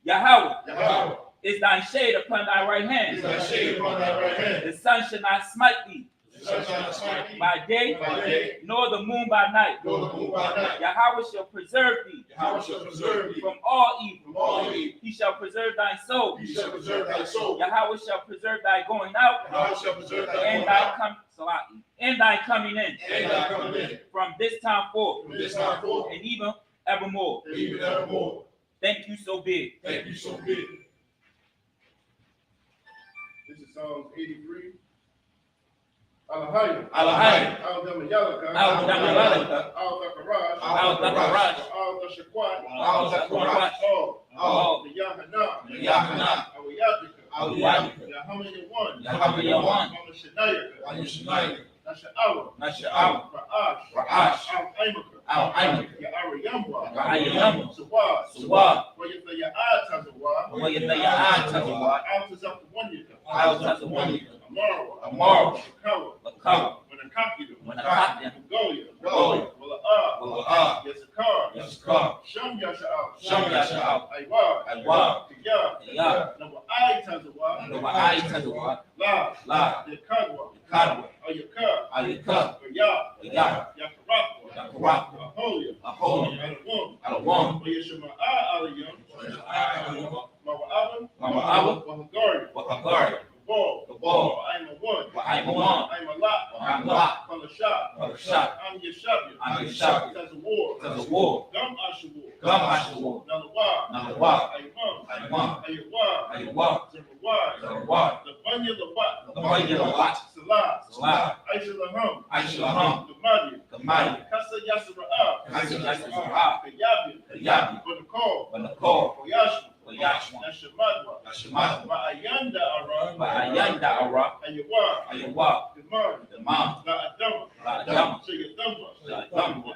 Yahweh Yahweh is thine shade upon thy right is hand. thy shade upon thy right hand. The sun shall not smite thee The sun shall not smite thee by day, by day, nor the moon by night. nor the moon by night. Yahweh shall preserve thee Yahweh shall preserve thee from all evil. from all evil. He shall preserve thy soul. He shall preserve thy soul. Yahweh shall preserve thy going out Yahweh shall preserve thy and going thy out coming in and thy coming in. from this time forth From this time forth and even evermore. and even evermore. Thank you so big. Thank you so big. This is Psalms 83. Alahaya. Alahaya. Al-Damayalaka. Al-Damayalaka. Al-Dakaraj. Al-Dakaraj. Al-Dashakwat. Al-Dakaraj. All. The Yahana. Yahana. Al-Yadika. Al-Yadika. Yahamayawan. Yahamayawan. Al-Shanayaka. Al-Shanayaka. Nasha'awa. Nasha'awa. Ra'ash. Ra'ash. Al-Aimaka. Al-Aimaka. Ya'ariyamwa. Ya'ariyamwa. Sawad. Sawad. Wayataya'atazawa. Wayataya'atazawa. Al-Tazakawanyaka. Al-Tazakawanyaka. Amara. Amara. Kawa. Lakawa. Wanakakidu. Wanakakidu. Goya. Goya. Wala'ah. Wala'ah. Yasakar. Yasakar. Sham Yasha'al. Sham Yasha'al. Aywa. Aywa. Tiya. Tiya. Nawa'ai-tazawa. Nawa'ai-tazawa. La. La. Yakadwa. Kadwa. Ayaka. Ayaka. Ya. Ya. Yakarakwa. Yakarakwa. Aholia. Aholia. Alawam. Alawam. Wayashama'a aliyam. Mawa'aba. Mawa'aba. Wahagari. Wahagari. Ball. Ball. I'm a one. I'm a one. I'm a lot. I'm a lot. From the shop. From the shop. I'm your shabby. I'm your shabby. That's a war. That's a war. Gum Ashawar. Gum Ashawar. Nalawa. Nalawa. Aymam. Aymam. Aywa. Aywa. Zerwa. Zerwa. The Bunya Labat. The Bunya Labat. Salah. Salah. Aisha Laham. Aisha Laham. Kamadi. Kamadi. Kasa Yasira'ah. Kasa Yasira'ah. Kayabi. Kayabi. Banakor. Banakor. Oyashma. Oyashma. Nashamadwa. Nashamadwa. Ma'ayanda Ara. Ma'ayanda Ara. Aywa. Aywa. Demar. Demar. La'adama. La'adama. Shayadamba. Shayadamba.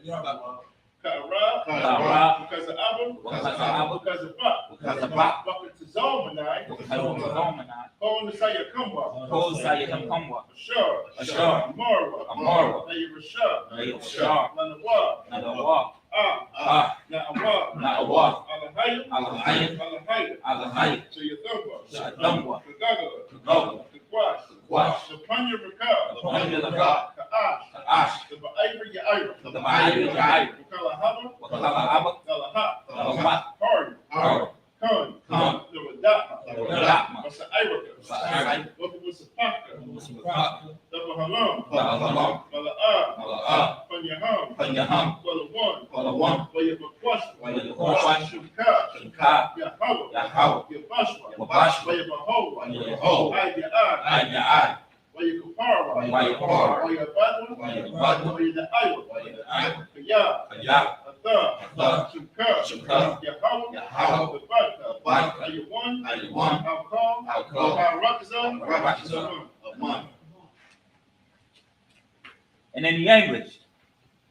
Yahwa. Kara. Kara. Because of Abba. Because of Abba. Because of Ba. Because of Ba. Welcome to Zalmanai. Zomanai. Hold the Saya Kumba. Hold Sayam Kamwa. Ashar. Ashar. Amara. Amara. Naya Rashar. Nayashar. Lanawa. Nadawa. Ah. Na'awa. Na'awa. Alahayim. Alahayim. Alahayim. Alahayim. Shayadamba. Shayadamba. Kagaga. Kagaga. Kakwash. Kakwash. The Panya Rakab. The Panya Rakab. Ka'ash. Ka'ash. The Ba'ayra Ya'ayra. The Ba'ayra Ya'ayra. Wakalahaba. Wakalahaba. Dalaha. Dalaha. Hari. Hari. Khan. Khan. The Wadatma. The Wadatma. Wasa'ayraka. Wasa'ayraka. Wasapaka. The Bahalam. Bahalam. Mala'ah. Mala'ah. Panyaham. Panyaham. Walawan. Walawan. Wayabakwash. Wayabakwash. Shukah. Shukah. Yahweh. Yahweh. Yabashwa. Yabashwa. Wayabahowa. Wayabahowa. Ayda'ah. Ayda'ah. Wayakupara. Wayakupara. Wayabadwa. Wayabadwa. Wayada'aywa. Wayada'aywa. Kaya. Kaya. Atha. Shukah. Shukah. Yahweh. Yahweh. Baraka. Baraka. Ayuwan. Ayuwan. Al-Qam. Al-Qam. Al-Rakza. Al-Rakza. Aman. And in the English,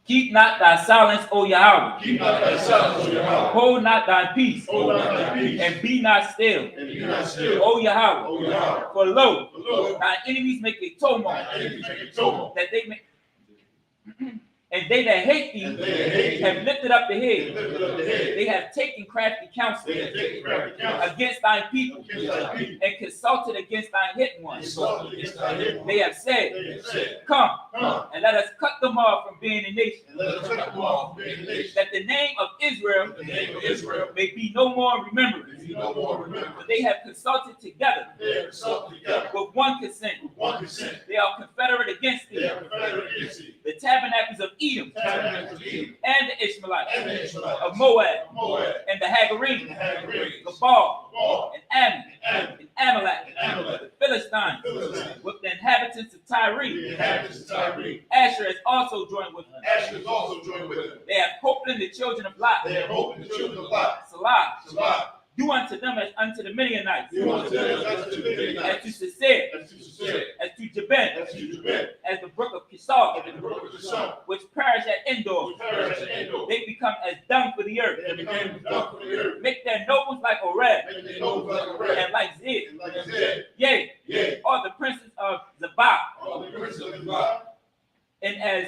keep not thy silence, O Yahweh. Keep not thy silence, O Yahweh. Hold not thy peace. Hold not thy peace. And be not still. And be not still. O Yahweh. O Yahweh. For lo, For lo, thy enemies make a tumult, thy enemies make a tumult. that they may, and they that hate thee And they that hate thee have lifted up the And head. lifted up the head. They have taken crafty counsel They have taken crafty counsel against thine people against thy people. and consulted against thine hidden And ones. exalted against thy hidden. They have said, They have said, come Come, and let us cut them off from being a nation, and let us cut them off from being a nation. that the name of Israel The name of Israel may be no more remembered. may be no more remembered. For they have consulted together They have consulted together with one consent. with one consent. They are confederate against They thee, are confederate against thee. the tabernacles of Edom Tabernacles of Edom and the Ishmaelites, and the Ishmaelites of Moab, of Moab and the and Hagarenes, the Hagarenes, Gabal, Gaul, and Ammon, and Ammon, and Amalek, and Amalek, the Philistines, Philistines, with the inhabitants of Tyre. the inhabitants of Tyre. Asher has also joined with them. Asher is also joined with them. They have hoped in the children of Lot, They have opened the children of Lot. Salah, Salah, Do unto them as unto the Midianites. Do unto them as unto the As to Midianites. Sisera, As to Sisera. as to Jabin, As to Jabin. as the brook of Kishar, And the brook of the sun. which perish at Endor. Which perish at Endor. They become as dung for the earth. They became dung for the earth. Make their nobles like Oreb, Make their nobles like a red. and like Zid. And like Zed. Yea, Yea. all the princes of Zabah, All the princes of the God. and as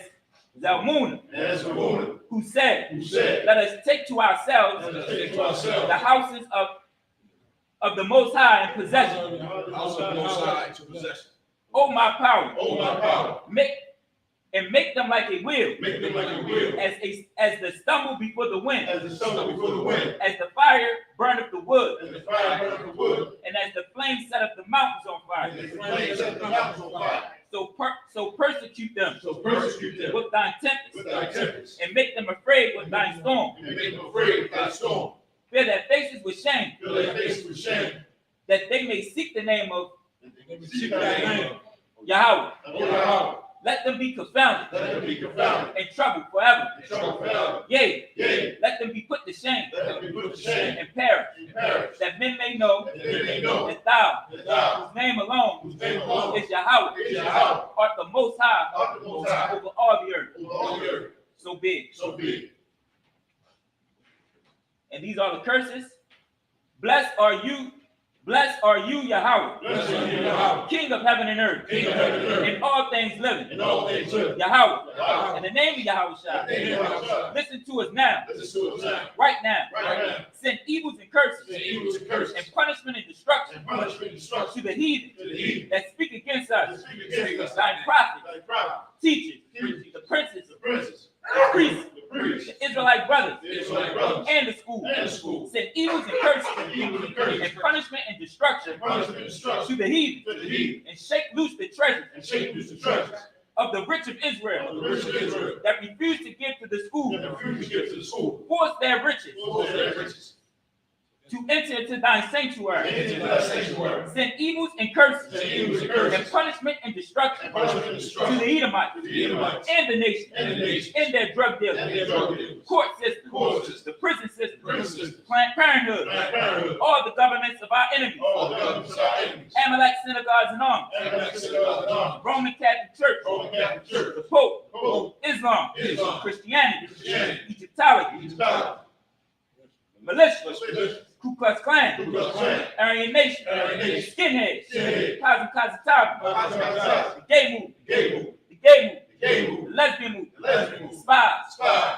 Zalmunna, And as for Mona, who said, who said, let us take to ourselves let us take to the ourselves houses of the Most High in possession. the house of the Most High to possession. O my power, O my power, make them like a wheel, make them like a wheel, as the stumble before the wind, as the sun before the wind, as the fire burneth the wood, as the fire burneth the wood, and as the flame setteth the mountains on and fire. as the flames set the mountains on fire. So persecute them So persecute them with thine with tempest, thy tempest, and make them afraid with thine storm. and make them afraid with thy storm. Fill their faces with shame, Fill their faces with shame, that they may seek the name of and they may seek thy name. Yahweh. O Yahweh, Let them be confounded let them be confounded, and troubled forever. and troubled forever. Yea, Yea, let them be put to shame let them be put to shame, and perish, and perish, that men may know that they may know that thou, that thou, whose name alone whose name alone is Yahweh, is Yahweh, art the Most High art the Most High, over all the earth. over all the earth. So be it. So be it. And these are the curses. Blessed are you, Yahweh, Blessed are you, Yahweh, King of heaven and earth, King of heaven and earth, and all things living. and all things living. Yahweh, Yahweh, in the name of Yahweh Shai, in the name of Yahweh, listen to us now, listen to us now, right now. right now. Send evils and curses, Send evils and curses, and punishment and destruction and punishment and destruction to the heathen to the heathen that speak against that us, speak against us. thy prophets, Thy prophet, teachers, teachers, the princes, the princes, the priests, the priests, the Israelite brothers, the Israelite brothers, and the schools. and the schools. Send evils and curses, Send evils and curses, and punishment and destruction and punishment and destruction to the heathen, to the heathen, and shake loose the treasures and shake loose the treasures of the rich of of Israel the rich of Israel, that refuse to give to the school, and refuse to give to the school. force their riches Force their riches, to enter into thine and sanctuary. into thy sanctuary. Send evils and curses, Send evils and and curses, punishment and destruction and punishment and to the destruction Edomites to the Edomites, and the nation, and the nations, and their drug and dealers, their drug dealers, court system, court system, the prison system, prison system, Planned Parenthood, Planned Parenthood, all the governments of our enemies, all the governments of our enemies, Amalek synagogues and arms, and the synagogues and arms, Roman Catholic Church, Roman Catholic Church, the Pope, Pope, Islam, Islam, Christianity, Christianity, Egyptology, Egyptology, militia, militia, Ku Klux Klan, Ku Klux Klan, Aryan Nation, Aryan Nation, Skinheads, Skinheads, Kazakazatabi, Kazakazatabi, the gay movement, gay movement, the gay movement, the gay the movement, lesbian movement, the lesbian movement, spies, spies,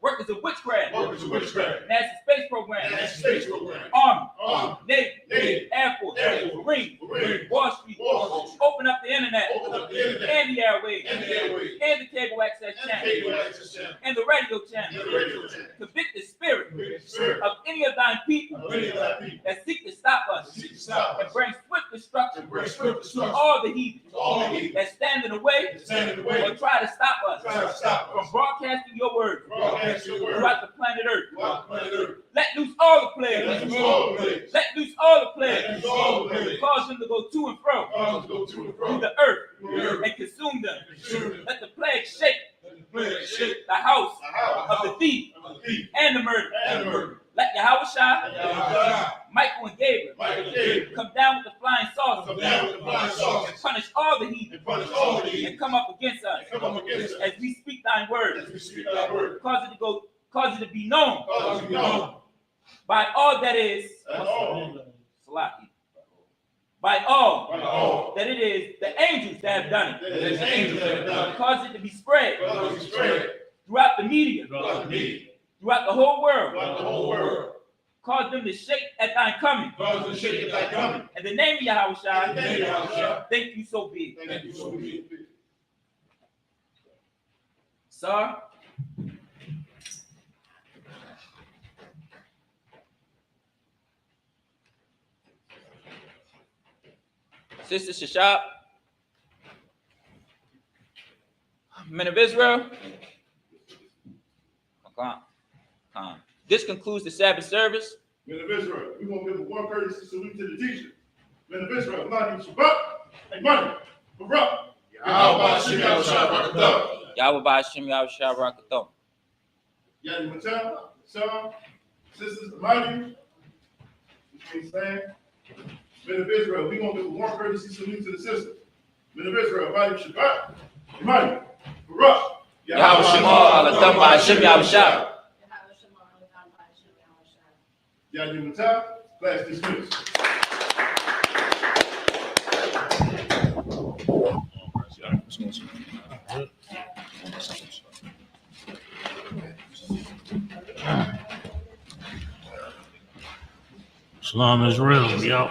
workers of witchcraft, workers of witchcraft, NASA space program, National Space Program, Army, Army, Navy, Navy, Air Force, Air Force, Marine, Marine, Wall Street, Wall Street, open up the internet, open up the internet, and the airwaves, and the airways, and the cable access and the channel, cable access channel, and the radio and channel. the radio channel, Convict the spirit with the spirit of any of thine people of any of thy people, that seek to stop us seek to stop and us, bring swift destruction and bring swift to destruction all the heathen to all the heathen that stand in the way that stand in the or way, try to stop us try to stop from us, broadcasting your word broadcast your word throughout the planet Earth. throughout the planet Earth. Let loose all the Let plagues. loose all the plagues, Let loose all the let plagues. loose all the plagues, Cause them to go to and fro cause them to go to and through fro the earth through the earth, and consume them. and consume them. Let the plague shake Let the plagues shake the house the house of the thief of the thief and the murderer. and the murderer. Let Yahweh And Shai, Yahweh, Michael and Gabriel Michael Gabriel, come down with the flying saucers come down with the flying and saucers punish all the heathen and punish all the heathen and come up against us and come up against us as we speak thine word. as we speak thy word. Cause it to be known Cause us to be known by all that is that all, Salaki. By all by all, that it is the angels that have done that it. his angels have done it, Cause it to be spread cause us to spread throughout the media, throughout the media, throughout the whole world. throughout the whole world. Cause them to shake at thine coming. Cause us to shake at thy coming. In the name of Yahweh In the Shai, name of Yahweh, thank you so be. thank you so much. Sir, Sister Shashab, men of Israel, come. This concludes the Sabbath service. Men of Israel, we want to give a warm courtesy salute to the teacher. Men of Israel, I'm Sabbath, and money, Barak. Yahweh Hashem Yahushua Barakatah. Yahweh Ba'ashem Yahushua Barakathon. Yadi Matel, Sam, Sisters Amadi, You understand? Men of Israel, we gonna give a warm courtesy salute to the sisters. Men of Israel, Imani Shabbat, Imani, Baruch, Yahweh Shema, Alatham Ba'ashem Yahushua. Yahweh Matah, class dismissed. Islam is real, yo.